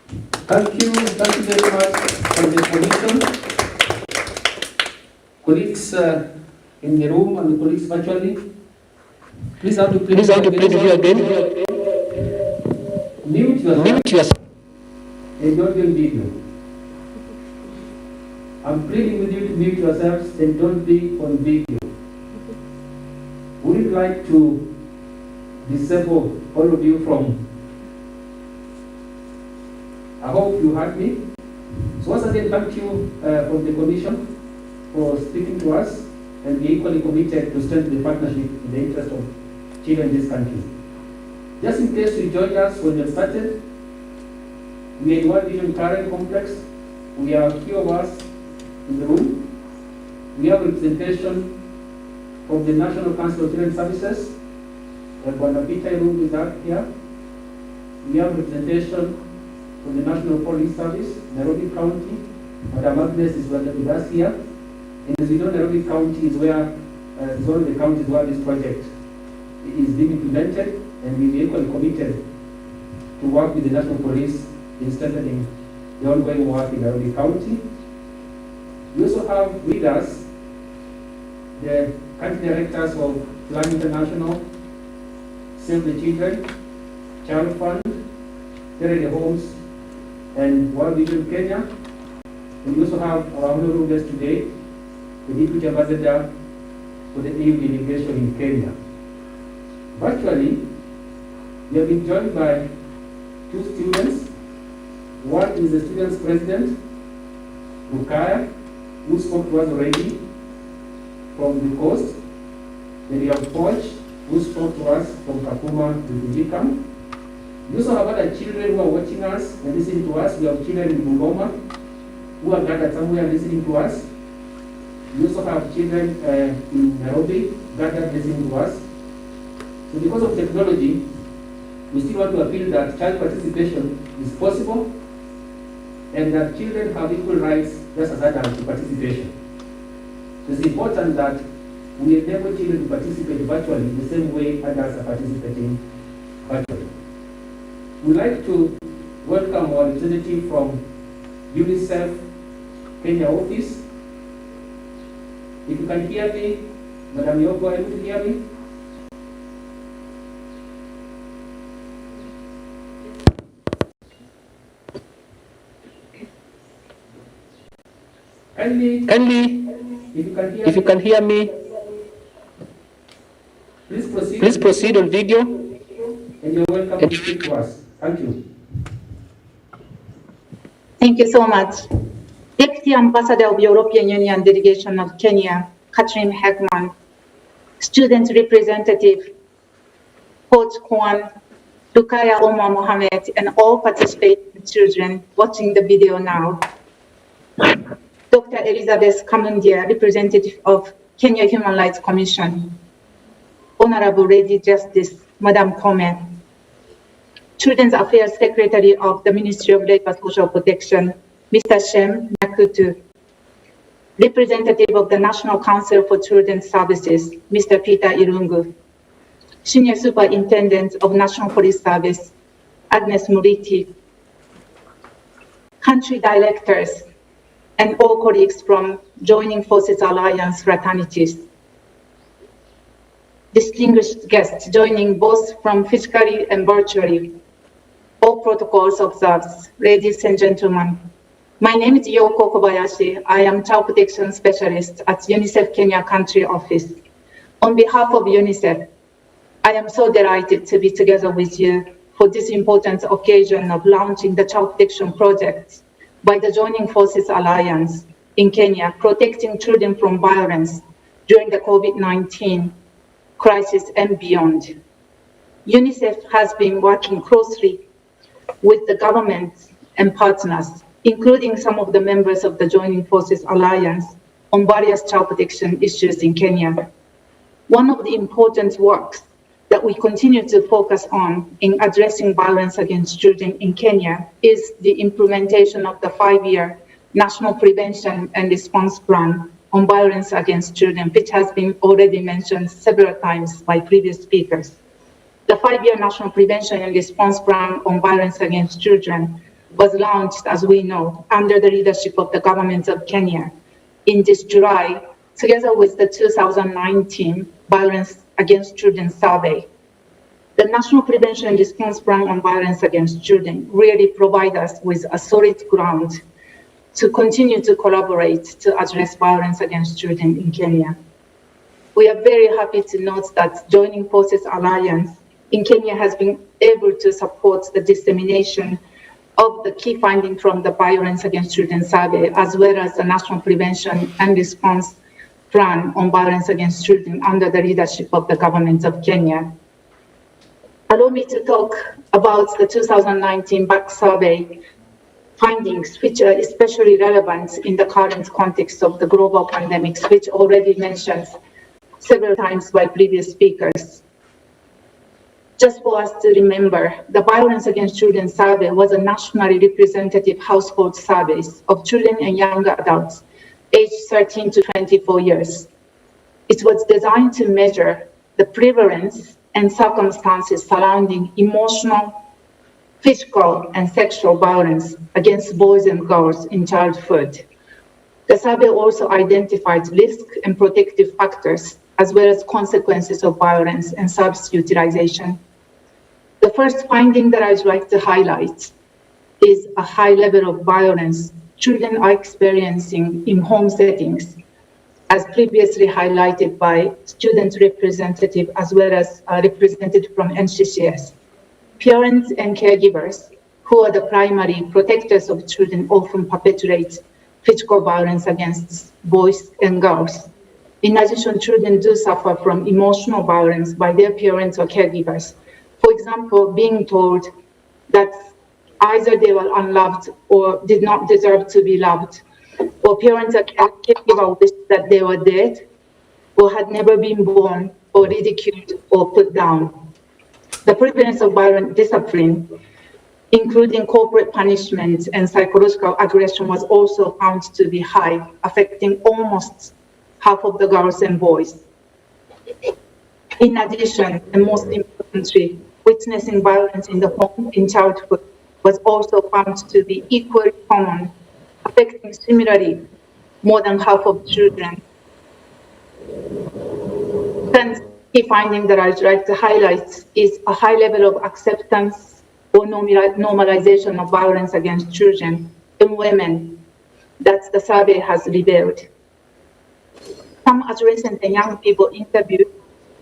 Thank you very much for the Commission. Colleagues in the room and the colleagues virtually, please have to plead with you again. Mute yourself. And don't be on video. I'm pleading with you to mute yourselves and don't be on video. We would like to disable all of you from. I hope you heard me. So once again, thank you from the Commission for speaking to us, and we are equally committed to strengthen the partnership in the interest of children in this country. Just in case you joined us when we started, we are in World Vision Current Complex. We are a few of us in the room. We have representation from the National Council of Children's Services. Bwana Peter Irungu is out here. We have representation from the National Police Service, Nairobi County. Madam Agnes is with us here. And as we know, Nairobi County is where is one of the counties where this project is being implemented, and we are equally committed to work with the National Police in strengthening the ongoing work in Nairobi County. We also have with us the country directors of Plan International, Save the Children, Child Fund, Terry Homes, and World Vision Kenya. And we also have our honorable guest today, the Deputy Ambassador for the EU delegation in Kenya. Virtually, we have been joined by two students. One is the student's president, Rukaya, who spoke to us already from the coast. Then we have Poch, who spoke to us from Kakuma, refugee camp. We also have other children who are watching us and listening to us. We have children in Bungoma who are gathered somewhere listening to us. We also have children in Nairobi gathered listening to us. So because of technology, we still want to appeal that child participation is possible and that children have equal rights just as adults to participation. So it's important that we enable children to participate virtually the same way adults are participating virtually. We'd like to welcome our representative from UNICEF Kenya office. If you can hear me, Madam Yoko, are you able to hear me? Kindly, if you can hear me, please proceed on video. And you're welcome to speak to us. Thank you. Thank you so much. Deputy Ambassador of European Union Delegation of Kenya, Catherine Heckman, Student Representative, Coach Kwan, Rukaya Omar Mohammed, and all participating children watching the video now. Dr. Elizabeth Kamundia, representative of Kenya Human Rights Commission. Honorable Lady Justice, Madam Kome, Children's Affairs Secretary of the Ministry of Labor and Social Protection, Mr. Shem Nakutu, representative of the National Council for Children's Services, Mr. Peter Irungu, Senior Superintendent of National Police Service, Agnes Muriti, country directors, and all colleagues from Joining Forces Alliance fraternities. Distinguished guests joining both from physically and virtually, all protocols observed, ladies and gentlemen, My name is Yoko Kobayashi. I am Child Protection Specialist at UNICEF Kenya Country Office. On behalf of UNICEF, I am so delighted to be together with you for this important occasion of launching the Child Protection Project by the Joining Forces Alliance in Kenya, protecting children from violence during the COVID-19 crisis and beyond. UNICEF has been working closely with the government and partners, including some of the members of the Joining Forces Alliance, on various child protection issues in Kenya. One of the important works that we continue to focus on in addressing violence against children in Kenya is the implementation of the 5-year National Prevention and Response Plan on Violence Against Children, which has been already mentioned several times by previous speakers. The 5-year National Prevention and Response Plan on Violence Against Children was launched, as we know, under the leadership of the government of Kenya in this July, together with the 2019 Violence Against Children survey. The National Prevention and Response Plan on Violence Against Children really provides us with a solid ground to continue to collaborate to address violence against children in Kenya. We are very happy to note that Joining Forces Alliance in Kenya has been able to support the dissemination of the key findings from the Violence Against Children survey, as well as the National Prevention and Response Plan on Violence Against Children under the leadership of the government of Kenya. Allow me to talk about the 2019 BAC survey findings, which are especially relevant in the current context of the global pandemics, which already mentioned several times by previous speakers. Just for us to remember, the Violence Against Children survey was a nationally representative household survey of children and young adults aged 13 to 24 years. It was designed to measure the prevalence and circumstances surrounding emotional, physical, and sexual violence against boys and girls in childhood. The survey also identified risk and protective factors, as well as consequences of violence and service utilization. The first finding that I'd like to highlight is a high level of violence children are experiencing in home settings, as previously highlighted by student representative as well as representative from NCCS. Parents and caregivers, who are the primary protectors of children, often perpetrate physical violence against boys and girls. In addition, children do suffer from emotional violence by their parents or caregivers. For example, being told that either they were unloved or did not deserve to be loved, or parents or caregivers wish that they were dead or had never been born, or ridiculed or put down. The prevalence of violent discipline, including corporate punishment and psychological aggression, was also found to be high, affecting almost half of the girls and boys. In addition, and most importantly, witnessing violence in the home in childhood was also found to be equally common, affecting similarly more than half of children. Then, key finding that I'd like to highlight is a high level of acceptance or normalization of violence against children and women that the survey has revealed. Some adolescents and young people interviewed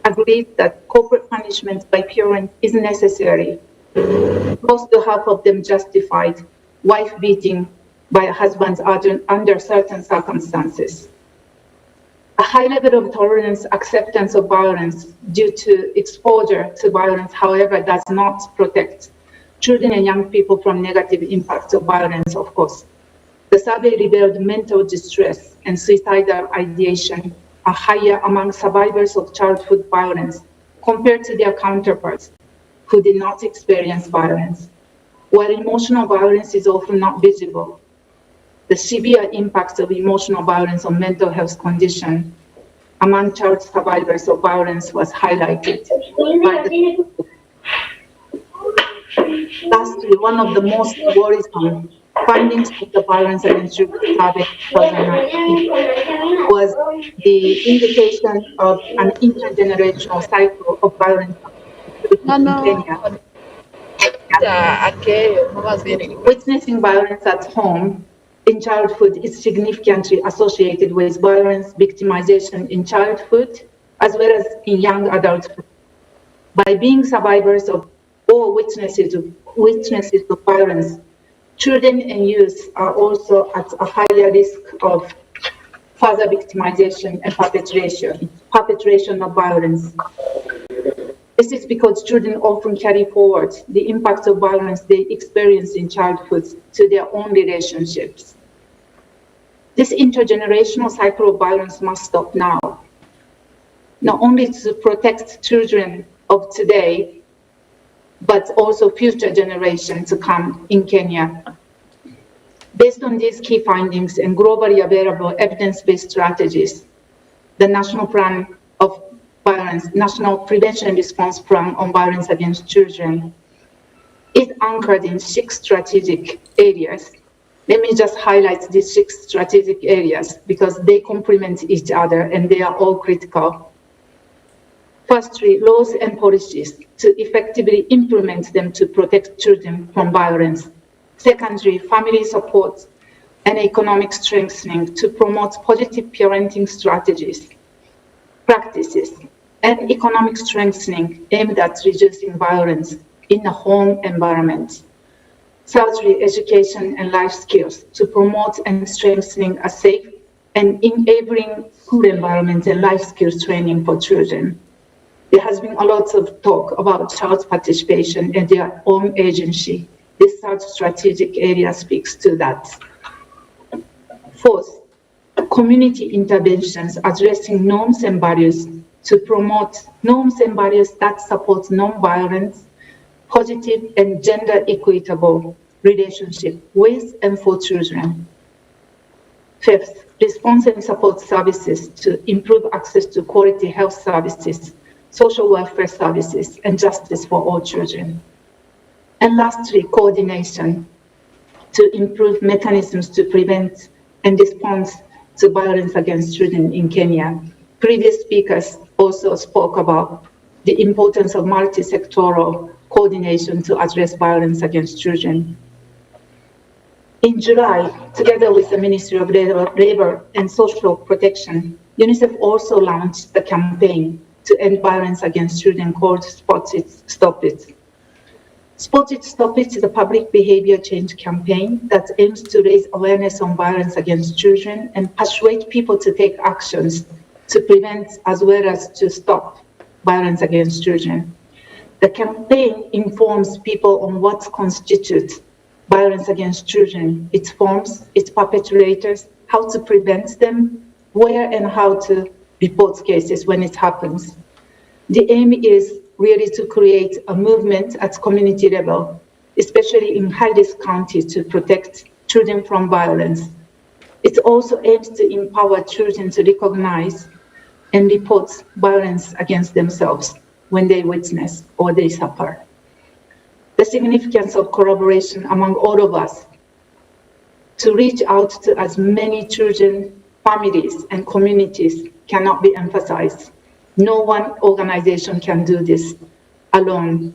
agreed that corporate punishment by parents is necessary. Close to half of them justified wife beating by a husband under certain circumstances. A high level of tolerance, acceptance of violence due to exposure to violence, however, does not protect children and young people from negative impacts of violence, of course. The survey revealed mental distress and suicidal ideation are higher among survivors of childhood violence compared to their counterparts who did not experience violence. While emotional violence is often not visible, the severe impacts of emotional violence on mental health condition among child survivors of violence was highlighted. Lastly, one of the most worrisome findings of the Violence Against Children survey 2019 was the indication of an intergenerational cycle of violence in Kenya. Witnessing violence at home in childhood is significantly associated with violence, victimization in childhood, as well as in young adulthood. By being survivors of or witnesses of violence, children and youth are also at a higher risk of further victimization and perpetration of violence. This is because children often carry forward the impact of violence they experience in childhood to their own relationships. This intergenerational cycle of violence must stop now, not only to protect children of today, but also future generations to come in Kenya. Based on these key findings and globally available evidence-based strategies, the National Plan of Violence, National Prevention and Response Plan on Violence Against Children is anchored in 6 strategic areas. Let me just highlight these 6 strategic areas because they complement each other and they are all critical. Firstly, laws and policies to effectively implement them to protect children from violence. Secondly, family support and economic strengthening to promote positive parenting strategies, practices, and economic strengthening aimed at reducing violence in the home environment. Thirdly, education and life skills to promote and strengthening a safe and enabling school environment and life skills training for children. There has been a lot of talk about child participation and their own agency. This third strategic area speaks to that. Fourth, community interventions addressing norms and values to promote norms and values that support non-violence, positive and gender equitable relationship with and for children. Fifth, response and support services to improve access to quality health services, social welfare services, and justice for all children. And lastly, coordination to improve mechanisms to prevent and respond to violence against children in Kenya. Previous speakers also spoke about the importance of multi-sectoral coordination to address violence against children. In July, together with the Ministry of Labor and Social Protection, UNICEF also launched the campaign to end violence against children called Spot It, Stop It. Spot It, Stop It is a public behavior change campaign that aims to raise awareness on violence against children and persuade people to take actions to prevent as well as to stop violence against children. The campaign informs people on what constitutes violence against children, its forms, its perpetrators, how to prevent them, where and how to report cases when it happens. The aim is really to create a movement at community level, especially in high-risk counties, to protect children from violence. It also aims to empower children to recognize and report violence against themselves when they witness or they suffer. The significance of collaboration among all of us to reach out to as many children, families, and communities cannot be emphasized. No one organization can do this alone.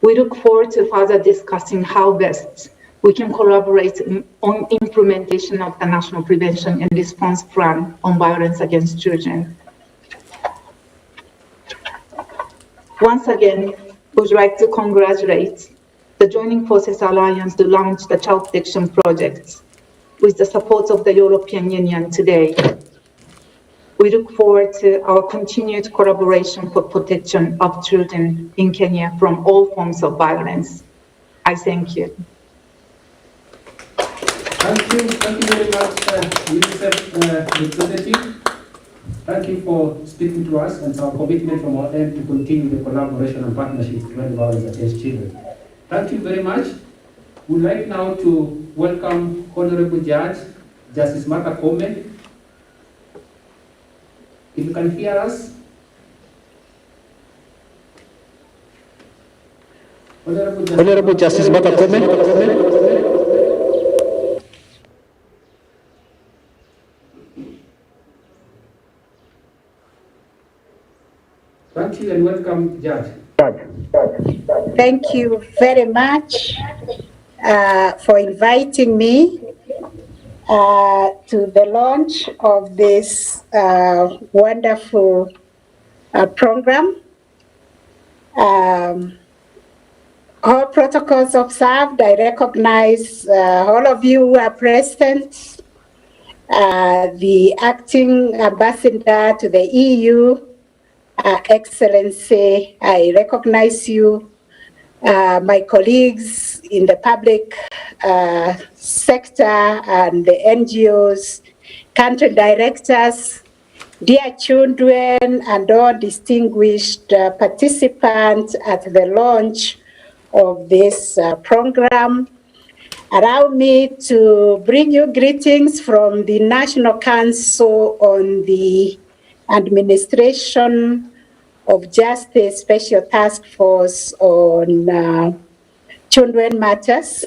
We look forward to further discussing how best we can collaborate on implementation of the National Prevention and Response Plan on Violence Against Children. Once again, we would like to congratulate the Joining Forces Alliance to launch the Child Protection Project with the support of the European Union today. We look forward to our continued collaboration for protection of children in Kenya from all forms of violence. I thank you. Thank you very much, UNICEF representative. Thank you for speaking to us, and it's our commitment from our end to continue the collaboration and partnership to prevent violence against children. Thank you very much. We'd like now to welcome Honorable Judge, Justice Martha Koome. If you can hear us. Honorable Justice Martha Koome. Thank you and welcome, Judge. Thank you very much. for inviting me to the launch of this wonderful program. All protocols observed. I recognize all of you who are present. The acting ambassador to the EU, Excellency, I recognize you. My colleagues in the public sector and the NGOs, country directors, dear children, and all distinguished participants at the launch of this program. Allow me to bring you greetings from the National Council on the Administration of Justice Special Task Force on Children Matters,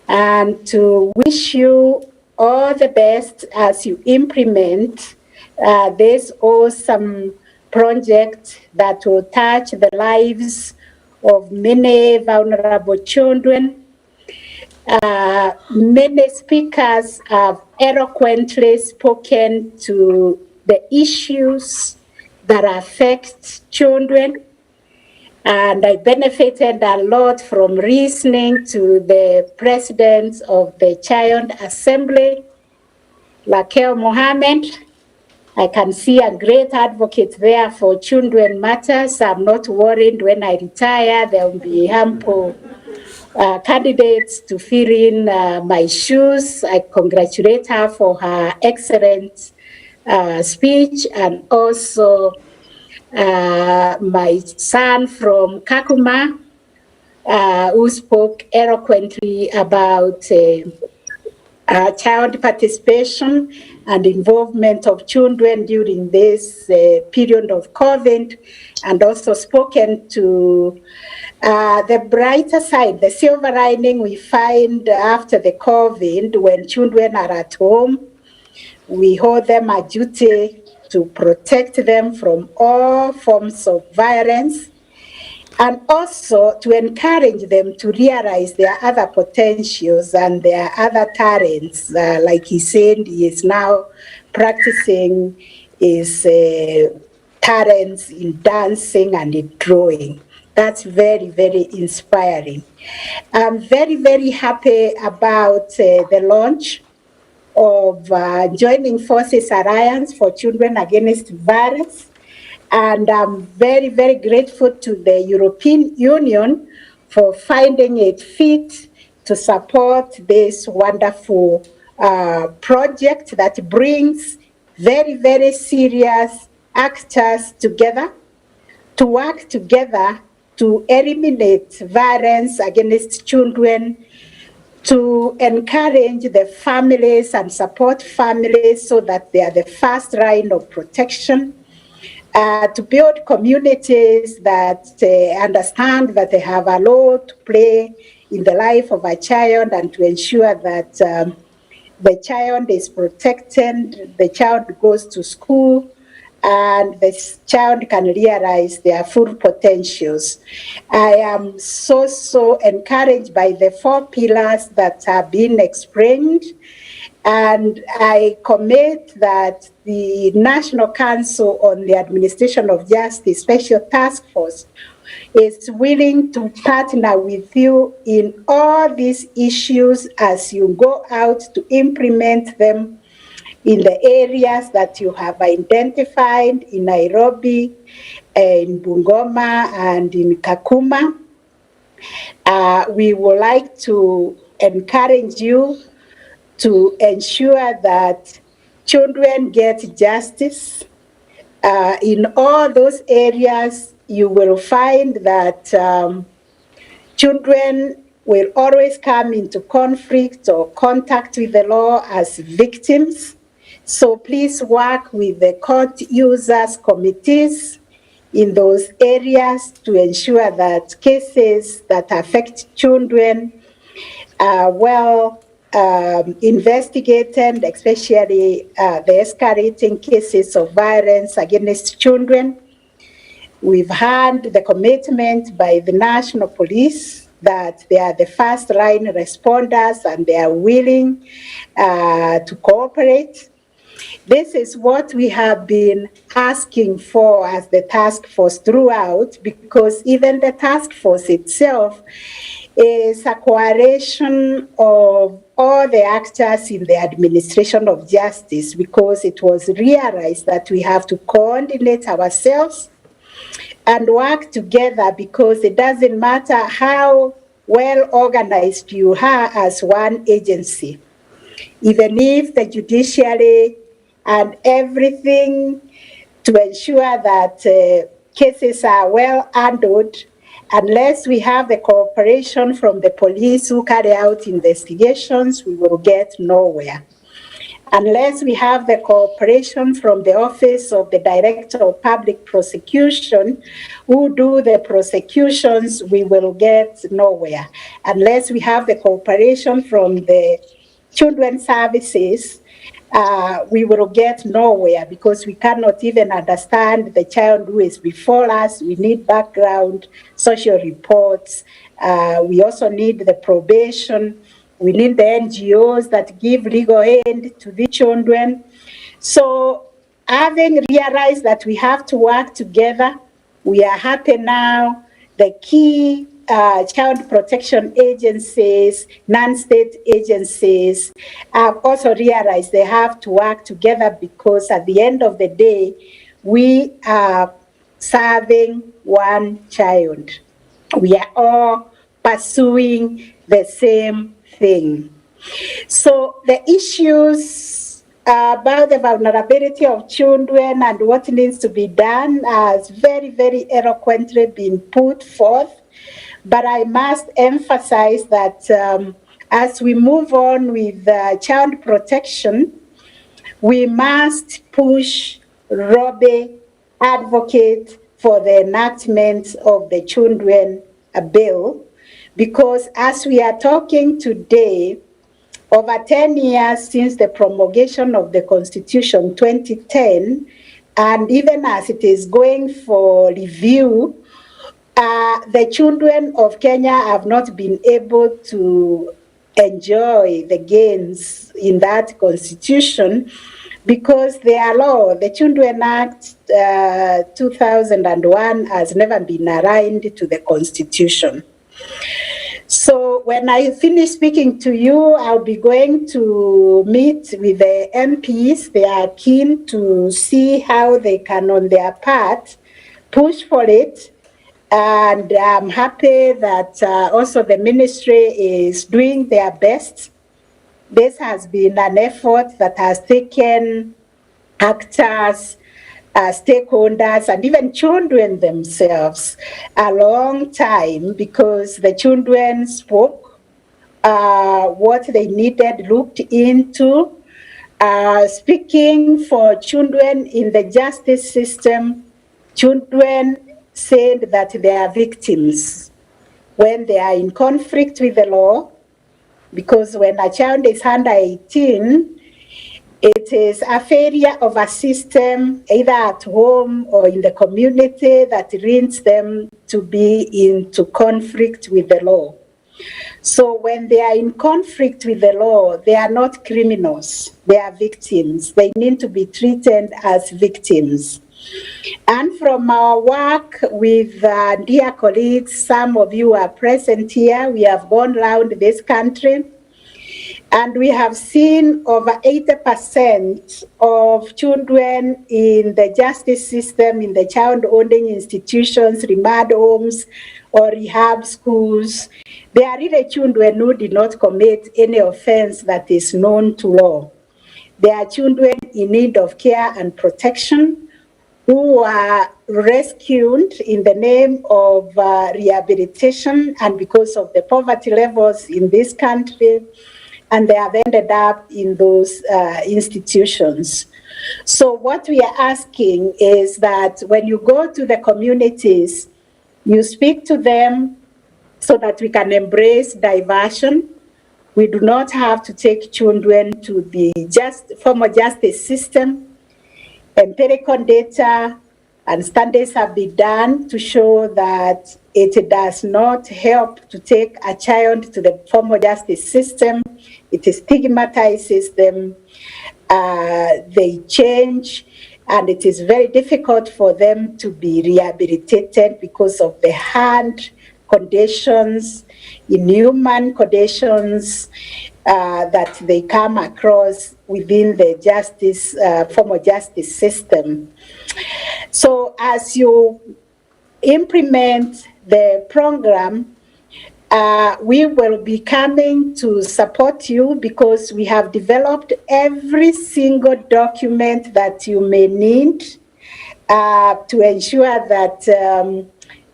and to wish you all the best as you implement this awesome project that will touch the lives of many vulnerable children. Many speakers have eloquently spoken to the issues that affect children, and I benefited a lot from listening to the president of the Child Assembly, Lakel Mohammed. I can see a great advocate there for children matters. I'm not worried when I retire, there will be ample candidates to fill in my shoes. I congratulate her for her excellent speech, and also my son from Kakuma, who spoke eloquently about child participation and involvement of children during this period of COVID, and also spoken to the brighter side, the silver lining we find after the COVID when children are at home. We hold them a duty to protect them from all forms of violence, and also to encourage them to realize their other potentials and their other talents. Like he said, he is now practicing his talents in dancing and in drawing. That's very, very inspiring. I'm very, very happy about the launch of Joining Forces Alliance for Children Against Violence. And I'm very, very grateful to the European Union for finding it fit to support this wonderful project that brings very, very serious actors together to work together to eliminate violence against children, to encourage the families and support families so that they are the first line of protection, to build communities that understand that they have a role to play in the life of a child, and to ensure that the child is protected, the child goes to school, and the child can realize their full potentials. I am so encouraged by the 4 pillars that have been explained, and I commit that the National Council on the Administration of Justice Special Task Force is willing to partner with you in all these issues as you go out to implement them in the areas that you have identified in Nairobi, in Bungoma, and in Kakuma. We would like to encourage you to ensure that children get justice. In all those areas, you will find that children will always come into conflict or contact with the law as victims. So please work with the court users committees in those areas to ensure that cases that affect children are well investigated, especially the escalating cases of violence against children. We've had the commitment by the National Police that they are the first line responders and they are willing to cooperate. This is what we have been asking for as the task force throughout, because even the task force itself is a coalition of all the actors in the administration of justice, because it was realized that we have to coordinate ourselves and work together, because it doesn't matter how well organized you are as one agency. Even if the judiciary and everything to ensure that cases are well handled, unless we have the cooperation from the police who carry out investigations, we will get nowhere. Unless we have the cooperation from the Office of the Director of Public Prosecution, who do the prosecutions, we will get nowhere. Unless we have the cooperation from the Children's Services, we will get nowhere, because we cannot even understand the child who is before us. We need background, social reports. We also need the probation. We need the NGOs that give legal aid to the children. So having realized that we have to work together, we are happy now. The key child protection agencies, non-state agencies have also realized they have to work together, because at the end of the day, we are serving one child. We are all pursuing the same thing. So the issues about the vulnerability of children and what needs to be done has very, very eloquently been put forth. But I must emphasize that as we move on with child protection, we must push, lobby, advocate for the enactment of the children bill, because as we are talking today, over 10 years since the promulgation of the Constitution 2010, and even as it is going for review, the children of Kenya have not been able to enjoy the gains in that constitution, because their law, the Children Act 2001, has never been aligned to the constitution. So when I finish speaking to you, I'll be going to meet with the MPs. They are keen to see how they can, on their part, push for it. And I'm happy that also the ministry is doing their best. This has been an effort that has taken actors, stakeholders, and even children themselves a long time, because the children spoke what they needed, looked into. Speaking for children in the justice system, children said that they are victims when they are in conflict with the law, because when a child is under 18, it is a failure of a system, either at home or in the community, that leads them to be into conflict with the law. So when they are in conflict with the law, they are not criminals, they are victims. They need to be treated as victims. And from our work with dear colleagues, some of you are present here, we have gone around this country, and we have seen over 80% of children in the justice system, in the child-owning institutions, remand homes, or rehab schools. They are really children who did not commit any offense that is known to law. They are children in need of care and protection, who are rescued in the name of rehabilitation, and because of the poverty levels in this country, and they have ended up in those institutions. So what we are asking is that when you go to the communities, you speak to them so that we can embrace diversion. We do not have to take children to the formal justice system. Empirical data And studies have been done to show that it does not help to take a child to the formal justice system. It stigmatizes them, they change, and it is very difficult for them to be rehabilitated because of the hard conditions, inhuman conditions that they come across within the justice, formal justice system. So as you implement the program, we will be coming to support you because we have developed every single document that you may need to ensure that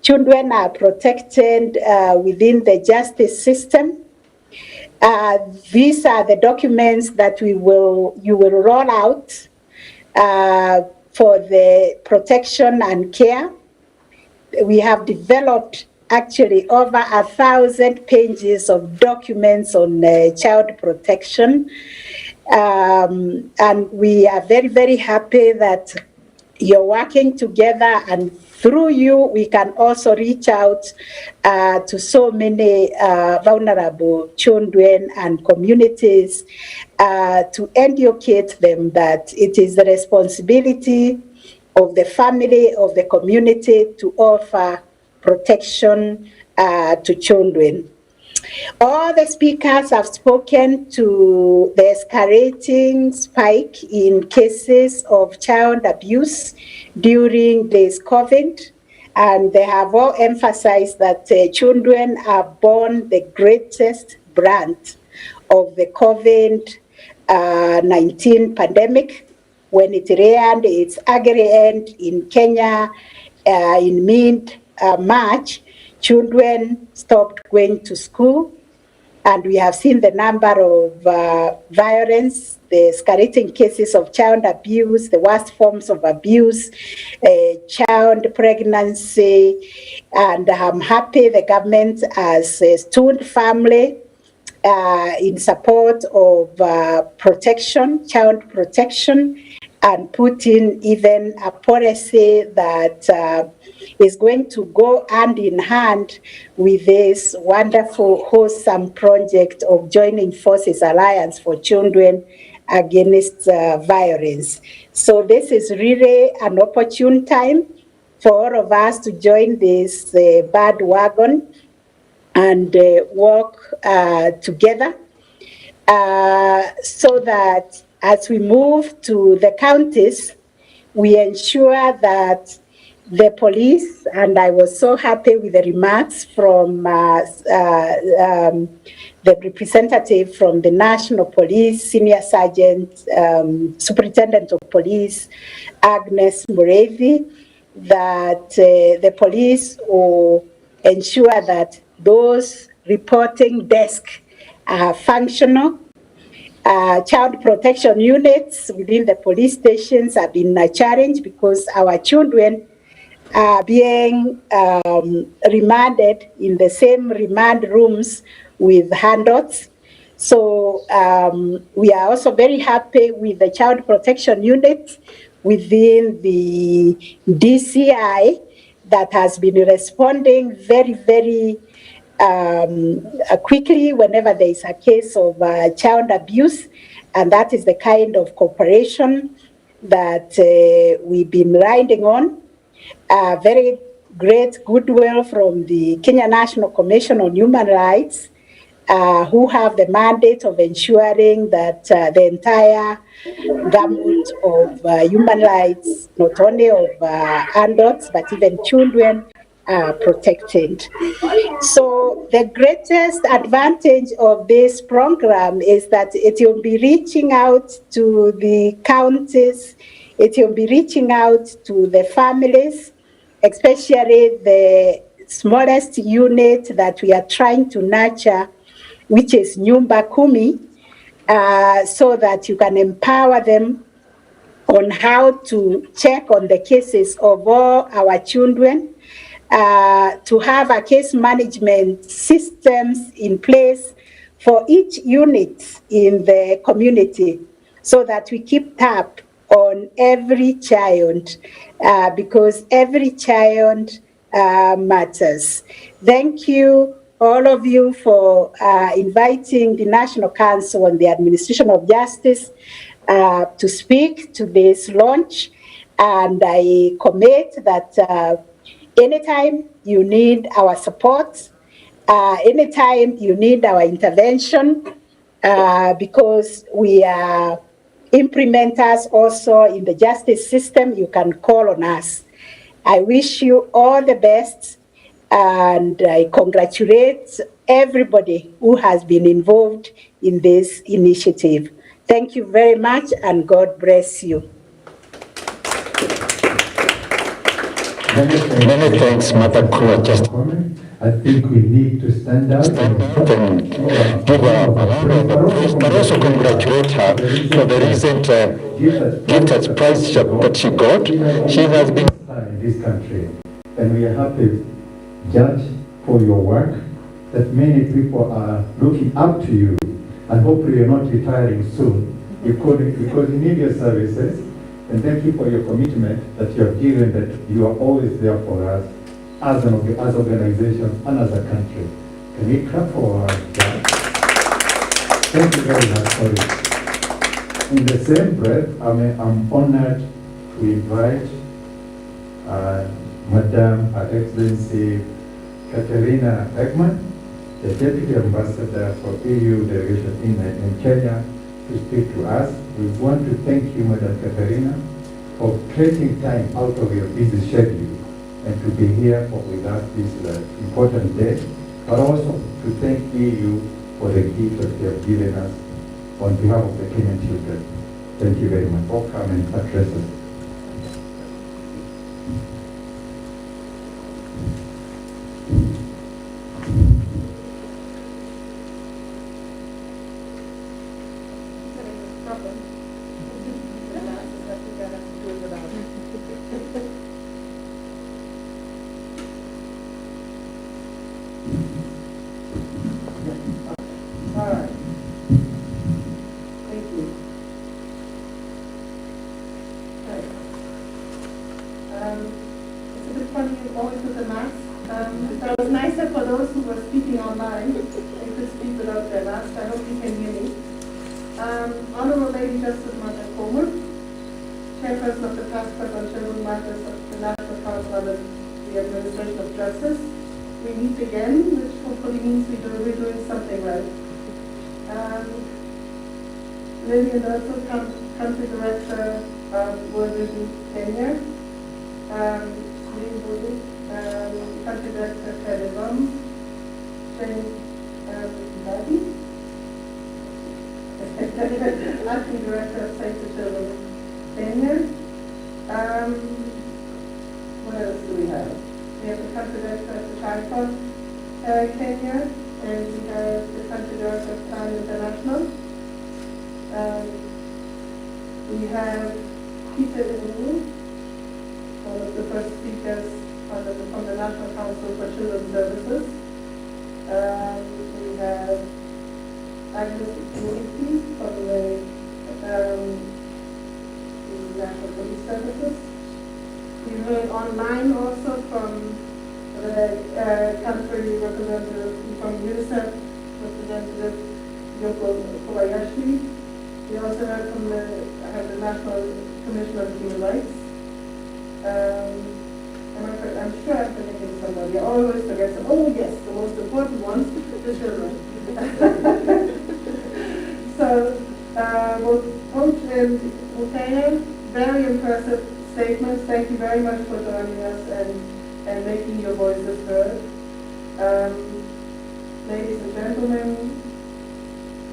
children are protected within the justice system. These are the documents that you will roll out for the protection and care. We have developed actually over 1,000 pages of documents on child protection. And we are very, very happy that you're working together, and through you, we can also reach out to so many vulnerable children and communities to educate them that it is the responsibility of the family, of the community to offer protection to children. All the speakers have spoken to the escalating spike in cases of child abuse during this COVID, and they have all emphasized that children are born the greatest brunt of the COVID-19 pandemic. When it reared its ugly end in Kenya in mid-March, children stopped going to school, and we have seen the number of violence, the escalating cases of child abuse, the worst forms of abuse, child pregnancy, and I'm happy the government has stood firmly in support of protection, child protection, and put in even a policy that is going to go hand in hand with this wonderful, wholesome project of Joining Forces Alliance for Children Against Violence. So this is really an opportune time for all of us to join this bandwagon and work together so that as we move to the counties, we ensure that the police, and I was so happy with the remarks from the representative from the National Police, Senior Sergeant, Superintendent of Police, Agnes Mureithi, that the police will ensure that those reporting desks are functional. Child protection units within the police stations have been a challenge because our children are being remanded in the same remand rooms with handouts. So we are also very happy with the child protection unit within the DCI that has been responding very, very quickly whenever there is a case of child abuse, and that is the kind of cooperation that we've been riding on. Very great goodwill from the Kenya National Commission on Human Rights, who have the mandate of ensuring that the entire gamut of human rights, not only of adults, but even children, are protected. So the greatest advantage of this program is that it will be reaching out to the counties, it will be reaching out to the families, especially the smallest unit that we are trying to nurture, which is Nyumba Kumi, so that you can empower them on how to check on the cases of all our children, to have a case management systems in place for each unit in the community so that we keep tab on every child because every child matters. Thank you, all of you, for inviting the National Council on the Administration of Justice to speak to this launch. And I commit that anytime you need our support, anytime you need our intervention, because we are implementers also in the justice system, you can call on us. I wish you all the best, and I congratulate everybody who has been involved in this initiative. Thank you very much, and God bless you. Many thanks, Mother Kua. I think we need to stand out and give her a round of applause, but also congratulate her for the recent Gifted Prize that she got. She has been in this country, and we are happy, Judge, for your work, that many people are looking up to you, and hopefully you're not retiring soon. Because you need your services, and thank you for your commitment that you have given, that you are always there for us as an organization and as a country. Can we clap for our judge? Thank you very much for it. In the same breath, I'm honored to invite Madam Her Excellency Katerina Ekman, the Deputy Ambassador for EU Delegation in Kenya, to speak to us. We want to thank you, Madam Katerina, for taking time out of your busy schedule and to be here with us this important day, but also to thank EU for the gift that you have given us on behalf of the Kenyan children. Thank you very much. Welcome and address us. Country Director World Vision Kenya, Country Director Kedebam, Shane Badi, Acting Director of Save the Children Kenya. What else do we have? We have the Country Director of the Child Fund Kenya, and we have the Country Director of Plan International. We have Peter Inu, one of the first speakers from the National Council for Children's Services. We have Agnes Inuiti from the National Police Services. We heard online also from the country representative from UNICEF, Representative Yoko Kobayashi. We also heard from the National Commission on Human Rights. I'm sure I'm forgetting somebody. I always forget some. Oh yes, the most important ones, the children. So, both Coach and Mukaya, very impressive statements. Thank you very much for joining us and making your voices heard. Ladies and gentlemen,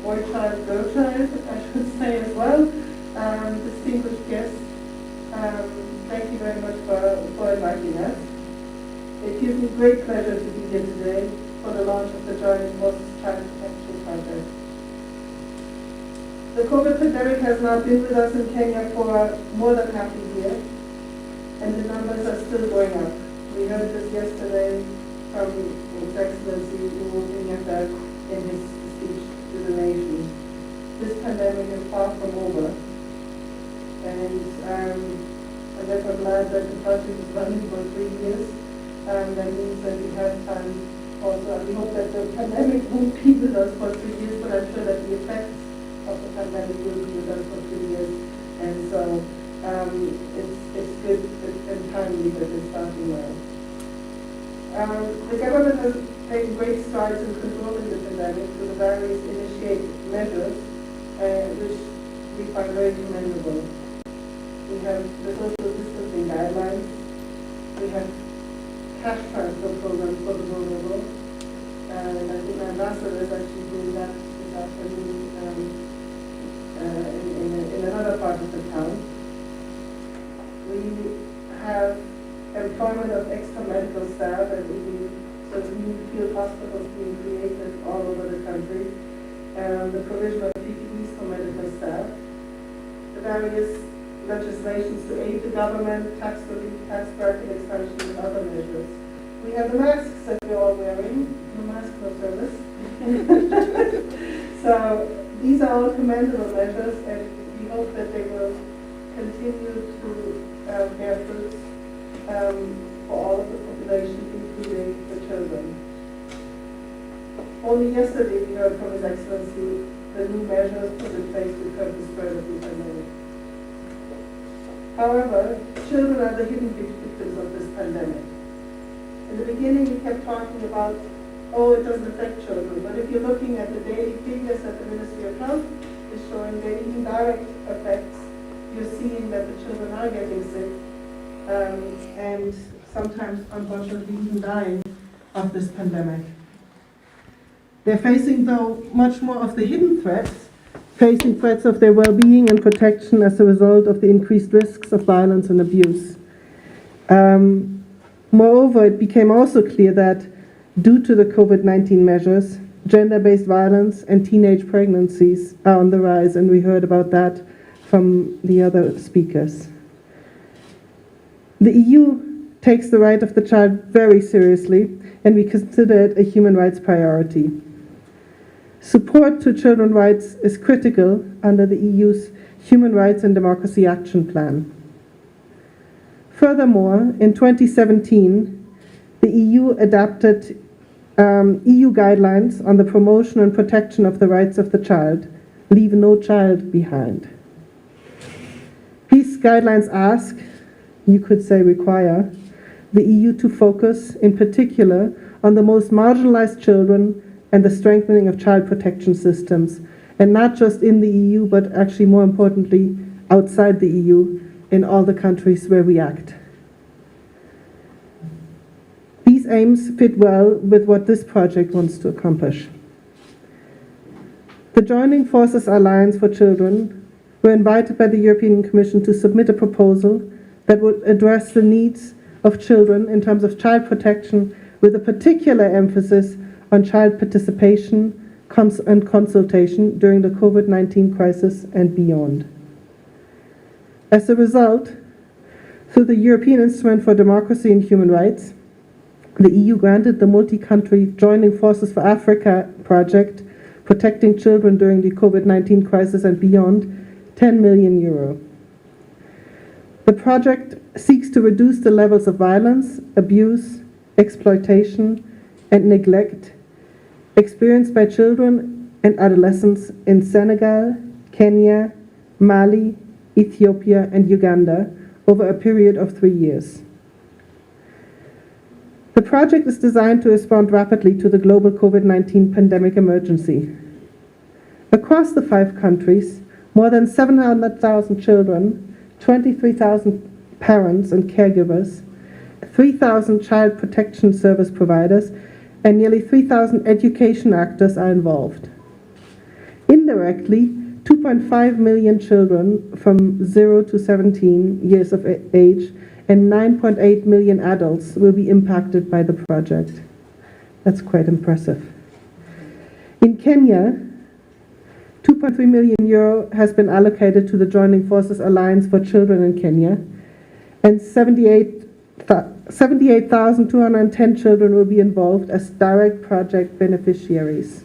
boy child, girl child, I should say as well, distinguished guests, thank you very much for inviting us. It gives me great pleasure to be here today for the launch of the Joint Forces Child Protection Project. The COVID pandemic has now been with us in Kenya for more than half a year, and the numbers are still going up. We heard this yesterday from His Excellency Uhuru Kenyatta in his speech to the nation. This pandemic is far from over, And I guess I'm glad that the project is running for 3 years. That means that we have time also. We hope that the pandemic won't be with us for 3 years, but I'm sure that the effects of the pandemic will be with us for 3 years. And so it's good and timely that it's starting well. The government has taken great strides in controlling the pandemic through the various initiated measures, which we find very commendable. We have the social distancing guidelines. We have cash transfer programs for the vulnerable. And I think my ambassador is actually doing that this afternoon in another part of the town. We have employment of extra medical staff and sort of new field hospitals being created all over the country. The provision of PPEs for medical staff. The various legislations to aid the government, tax relief, tax bracket expansion, and other measures. We have the masks that we're all wearing, no mask no service. So these are all commendable measures, and we hope that they will continue to bear fruits for all of the population, including the children. Only yesterday we heard from His Excellency the new measures put in place to curb the spread of the pandemic. However, children are the hidden victims of this pandemic. In the beginning, we kept talking about, oh, it doesn't affect children. But if you're looking at the daily figures that the Ministry of Health is showing, the indirect effects, you're seeing that the children are getting sick and sometimes, unfortunately, even dying of this pandemic. They're facing, though, much more of the hidden threats, facing threats of their well-being and protection as a result of the increased risks of violence and abuse. Moreover, it became also clear that due to the COVID-19 measures, gender-based violence and teenage pregnancies are on the rise, and we heard about that from the other speakers. The EU takes the right of the child very seriously, and we consider it a human rights priority. Support to children's rights is critical under the EU's Human Rights and Democracy Action Plan. Furthermore, in 2017, the EU adopted EU guidelines on the promotion and protection of the rights of the child, Leave No Child Behind. These guidelines ask, you could say require, the EU to focus in particular on the most marginalized children and the strengthening of child protection systems, and not just in the EU, but actually more importantly, outside the EU, in all the countries where we act. These aims fit well with what this project wants to accomplish. The Joining Forces Alliance for Children were invited by the European Commission to submit a proposal that would address the needs of children in terms of child protection, with a particular emphasis on child participation and consultation during the COVID-19 crisis and beyond. As a result, through the European Instrument for Democracy and Human Rights, the EU granted the multi-country Joining Forces for Africa project, protecting children during the COVID-19 crisis and beyond, 10 million euro. The project seeks to reduce the levels of violence, abuse, exploitation, and neglect experienced by children and adolescents in Senegal, Kenya, Mali, Ethiopia, and Uganda over a period of 3 years. The project is designed to respond rapidly to the global COVID-19 pandemic emergency. Across the 5 countries, more than 700,000 children, 23,000 parents and caregivers, 3,000 child protection service providers, and nearly 3,000 education actors are involved. Indirectly, 2.5 million children from 0 to 17 years of age and 9.8 million adults will be impacted by the project. That's quite impressive. In Kenya, 2.3 million euro has been allocated to the Joining Forces Alliance for Children in Kenya, and 78,210 children will be involved as direct project beneficiaries.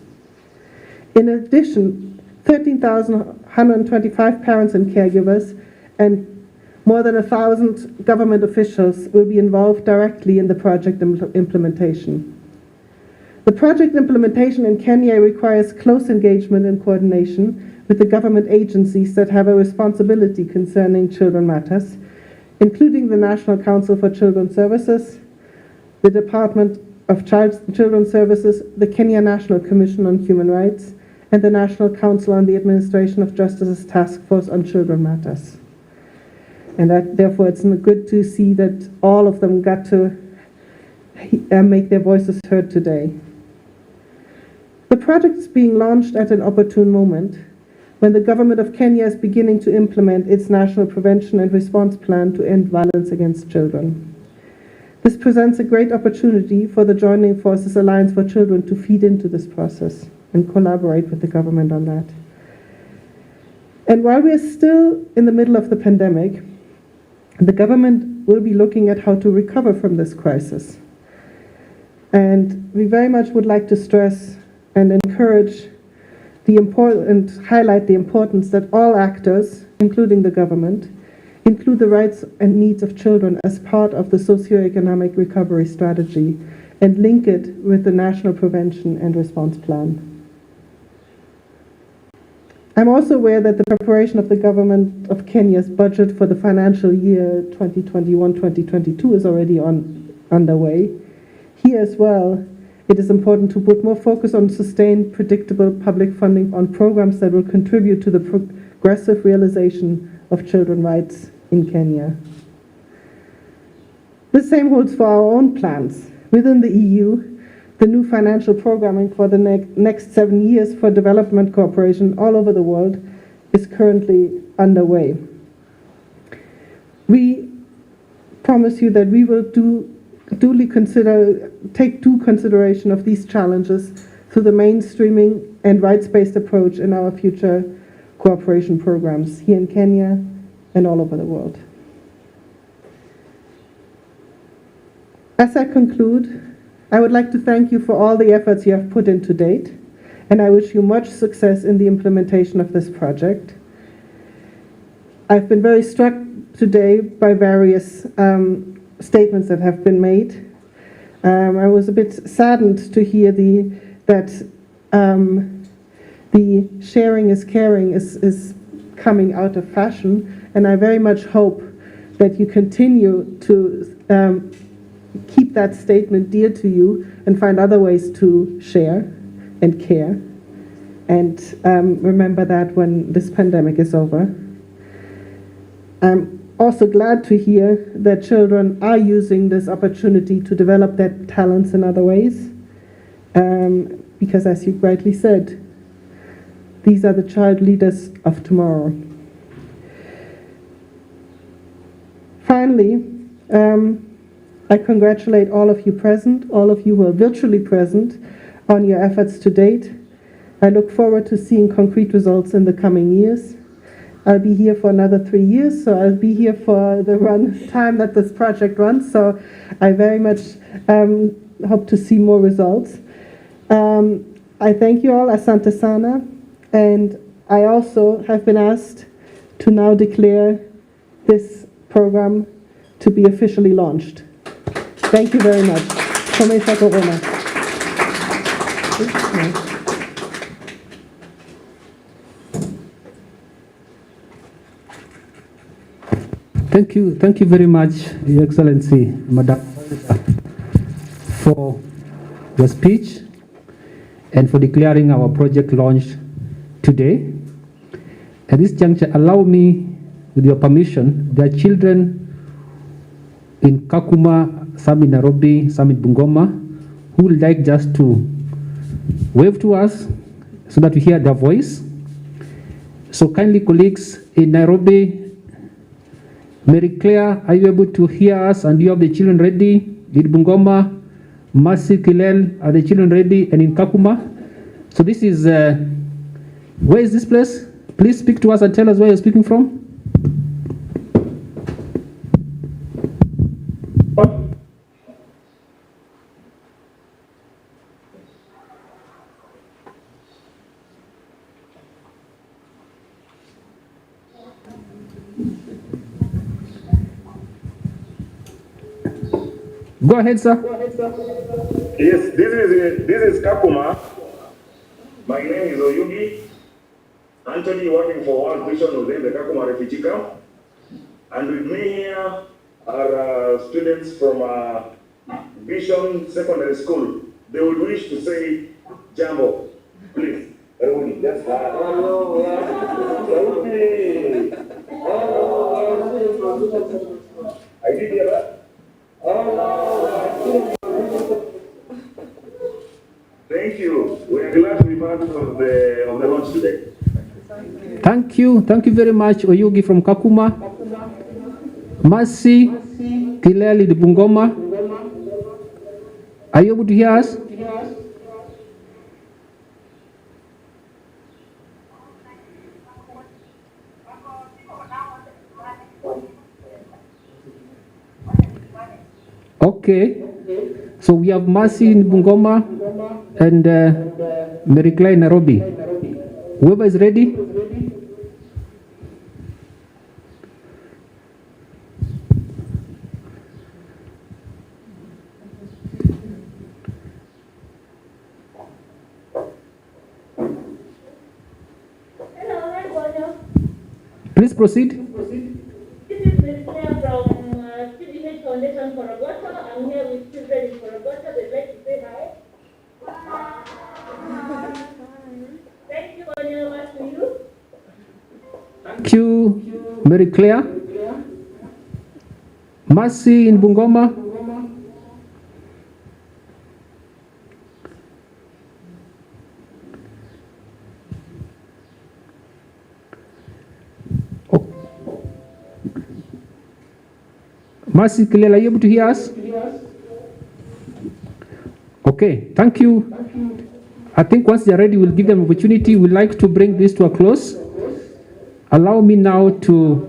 In addition, 13,125 parents and caregivers and more than 1,000 government officials will be involved directly in the project implementation. The project implementation in Kenya requires close engagement and coordination with the government agencies that have a responsibility concerning children matters, including the National Council for Children's Services, the Department of Children's Services, the Kenya National Commission on Human Rights, and the National Council on the Administration of Justice's Task Force on Children Matters. And therefore it's good to see that all of them got to make their voices heard today. The project is being launched at an opportune moment when the government of Kenya is beginning to implement its national prevention and response plan to end violence against children. This presents a great opportunity for the Joining Forces Alliance for Children to feed into this process and collaborate with the government on that. And while we are still in the middle of the pandemic, the government will be looking at how to recover from this crisis. And we very much would like to stress and encourage highlight the importance that all actors, including the government, include the rights and needs of children as part of the socioeconomic recovery strategy and link it with the National Prevention and Response Plan. I'm also aware that the preparation of the government of Kenya's budget for the financial year 2021-2022 is already underway. Here as well, it is important to put more focus on sustained, predictable public funding on programs that will contribute to the progressive realization of children's rights in Kenya. The same holds for our own plans. Within the EU, the new financial programming for the next 7 years for development cooperation all over the world is currently underway. We promise you that we will take due consideration of these challenges through the mainstreaming and rights-based approach in our future cooperation programs here in Kenya and all over the world. As I conclude, I would like to thank you for all the efforts you have put in to date, and I wish you much success in the implementation of this project. I've been very struck today by various statements that have been made. I was a bit saddened to hear that the sharing is caring is coming out of fashion, and I very much hope that you continue to keep that statement dear to you and find other ways to share and care, and remember that when this pandemic is over. I'm also glad to hear that children are using this opportunity to develop their talents in other ways, because as you rightly said, these are the child leaders of tomorrow. Finally, I congratulate all of you present, all of you who are virtually present, on your efforts to date. I look forward to seeing concrete results in the coming years. I'll be here for another 3 years, so I'll be here for the time that this project runs, so I very much hope to see more results. I thank you all, Asante Sana, and I also have been asked to now declare this program to be officially launched. Thank you very much. Komesa Korona. Thank you very much, Your Excellency, Madam, for your speech and for declaring our project launch today. At this juncture, allow me, with your permission, there are children in Kakuma, some in Nairobi, some in Bungoma, who would like just to wave to us so that we hear their voice. So kindly, colleagues in Nairobi, Mary Claire, are you able to hear us? And do you have the children ready? In Bungoma, Mercy Kilel, are the children ready? And in Kakuma? So this is, where is this place? Please speak to us and tell us where you're speaking from. Go ahead, sir. Yes, this is Kakuma. My name is Oyugi. Anthony, working for World Vision within the Kakuma refugee camp. And with me here are students from Vision Secondary School. They would wish to say Jambo. Please, everybody, just hello. I did hear that. Thank you. We are glad to be part of the launch today. Thank you very much, Oyugi from Kakuma. Mercy Kileli de Bungoma. Are you able to hear us? Okay. So we have Mercy in Bungoma and Mary Clay in Nairobi. Whoever is ready. Please proceed. This is Ms. Claire from CDH Foundation for Agota. I'm here with children in Agota. They'd like to say hi. Thank you, Anya. Back to you. Thank you, Mary Claire. Mercy in Bungoma. Mercy Kilel, are you able to hear us? Okay, thank you. I think once they're ready, we'll give them opportunity. We'd like to bring this to a close. Allow me now to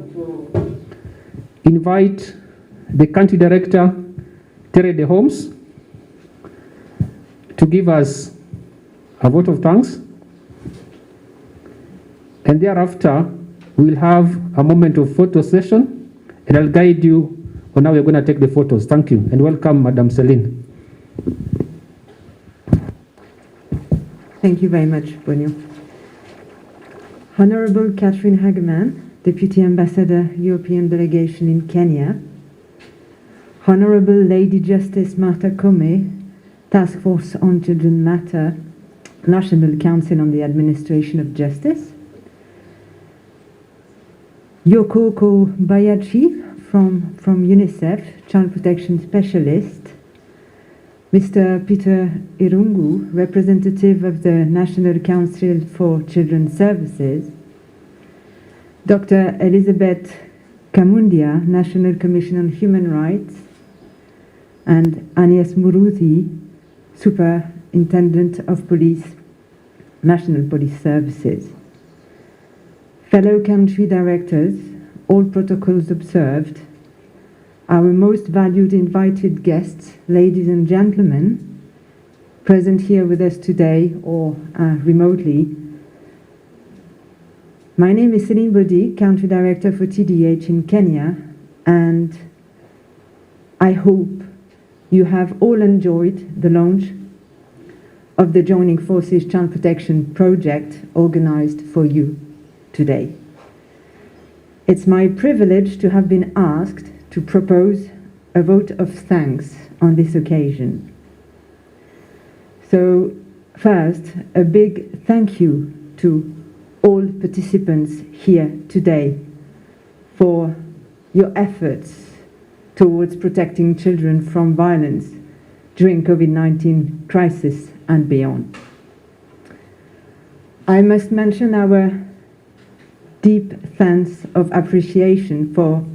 invite the country director, Tere De Holmes, to give us a vote of thanks. And thereafter, we'll have a moment of photo session, and I'll guide you on how we're going to take the photos. Thank you, and welcome, Madam Celine. Thank you very much, Bonio. Honorable Catherine Hageman, Deputy Ambassador, European Delegation in Kenya. Honorable Lady Justice Martha Koome, Task Force on Children Matter, National Council on the Administration of Justice. Yoko Bayachi from UNICEF, Child Protection Specialist. Mr. Peter Irungu, representative of the National Council for Children's Services. Dr. Elizabeth Kamundia, National Commission on Human Rights. And Agnes Muruthi, Superintendent of Police, National Police Services. Fellow country directors, all protocols observed, our most valued invited guests, ladies and gentlemen, present here with us today or remotely. My name is Celine Bodi, Country Director for TDH in Kenya, and I hope you have all enjoyed the launch of the Joining Forces Child Protection Project organized for you today. It's my privilege to have been asked to propose a vote of thanks on this occasion. So first, a big thank you to all participants here today for your efforts towards protecting children from violence during COVID-19 crisis and beyond. I must mention our deep thanks of appreciation for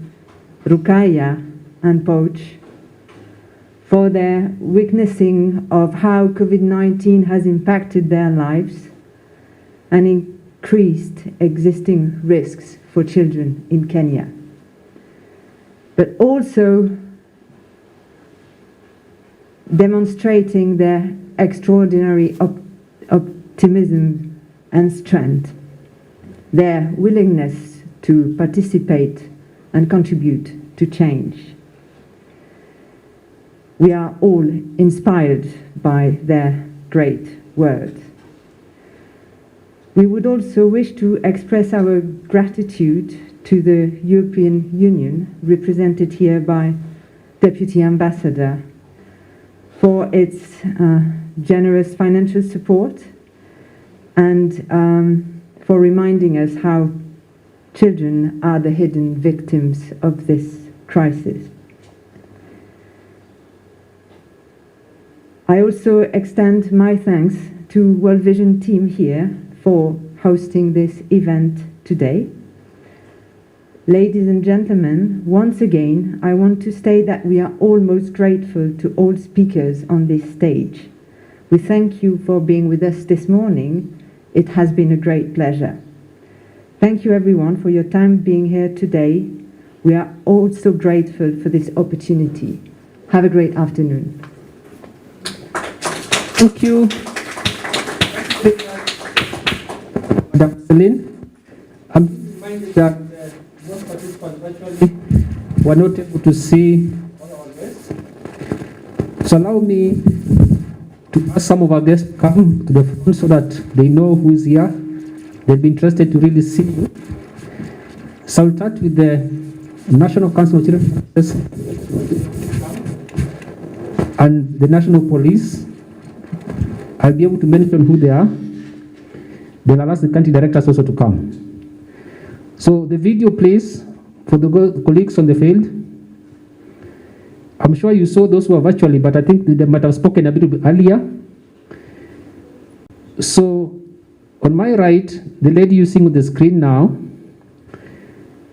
Rukaya and Poch for their witnessing of how COVID-19 has impacted their lives and increased existing risks for children in Kenya. But also demonstrating their extraordinary optimism and strength, their willingness to participate and contribute to change. We are all inspired by their great words. We would also wish to express our gratitude to the European Union, represented here by Deputy Ambassador, for its generous financial support and for reminding us how children are the hidden victims of this crisis. I also extend my thanks to World Vision team here for hosting this event today. Ladies and gentlemen, once again, I want to state that we are all most grateful to all speakers on this stage. We thank you for being with us this morning. It has been a great pleasure. Thank you everyone for your time being here today. We are also grateful for this opportunity. Have a great afternoon. Thank you, Madam Celine. I'm reminded that most participants virtually were not able to see all our guests. So allow me to ask some of our guests to come to the front so that they know who is here. They'll be interested to really see you. So I'll start with the National Council of Children and the National Police. I'll be able to mention who they are. Then I'll ask the country directors also to come. So the video, please, for the colleagues on the field. I'm sure you saw those who are virtually, but I think they might have spoken a bit earlier. So on my right, the lady you see on the screen now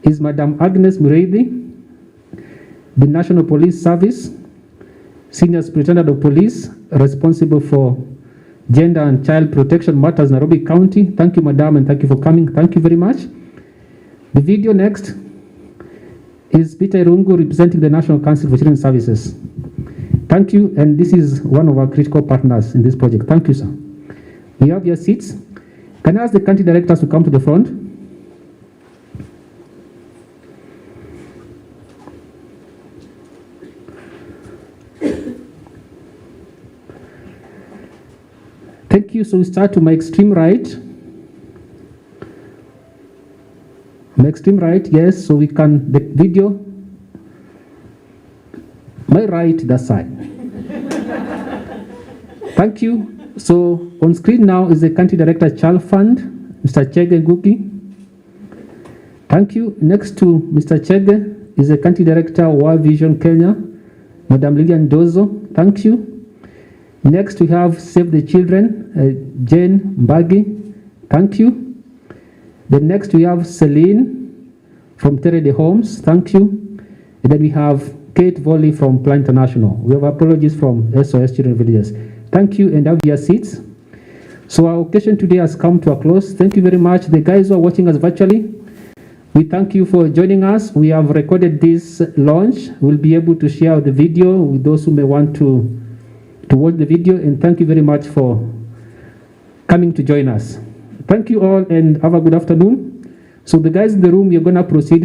is Madam Agnes Mureithi, the National Police Service, Senior Superintendent of Police, responsible for Gender and Child Protection Matters, Nairobi County. Thank you, Madam, and thank you for coming. Thank you very much. The video next is Peter Irungu, representing the National Council for Children's Services. Thank you, and this is one of our critical partners in this project. Thank you, sir. We have your seats. Can I ask the country directors to come to the front? Thank you. So we start to my extreme right. My extreme right, yes. So we can, the video. My right, that side. Thank you. So on screen now is the country director, Child Fund, Mr. Chege Ngugi. Thank you. Next to Mr. Chege is the country director, World Vision Kenya, Madam Lilian Dozo. Thank you. Next, we have Save the Children, Jane Mbagi. Thank you. Then next, we have Celine from Terede Homes. Thank you. And then we have Kate Volley from Plan International. We have apologies from SOS Children Villages. Thank you, and have your seats. So our occasion today has come to a close. Thank you very much. The guys who are watching us virtually, we thank you for joining us. We have recorded this launch. We'll be able to share the video with those who may want to watch the video, and thank you very much for coming to join us. Thank you all, and have a good afternoon. So the guys in the room, you're going to proceed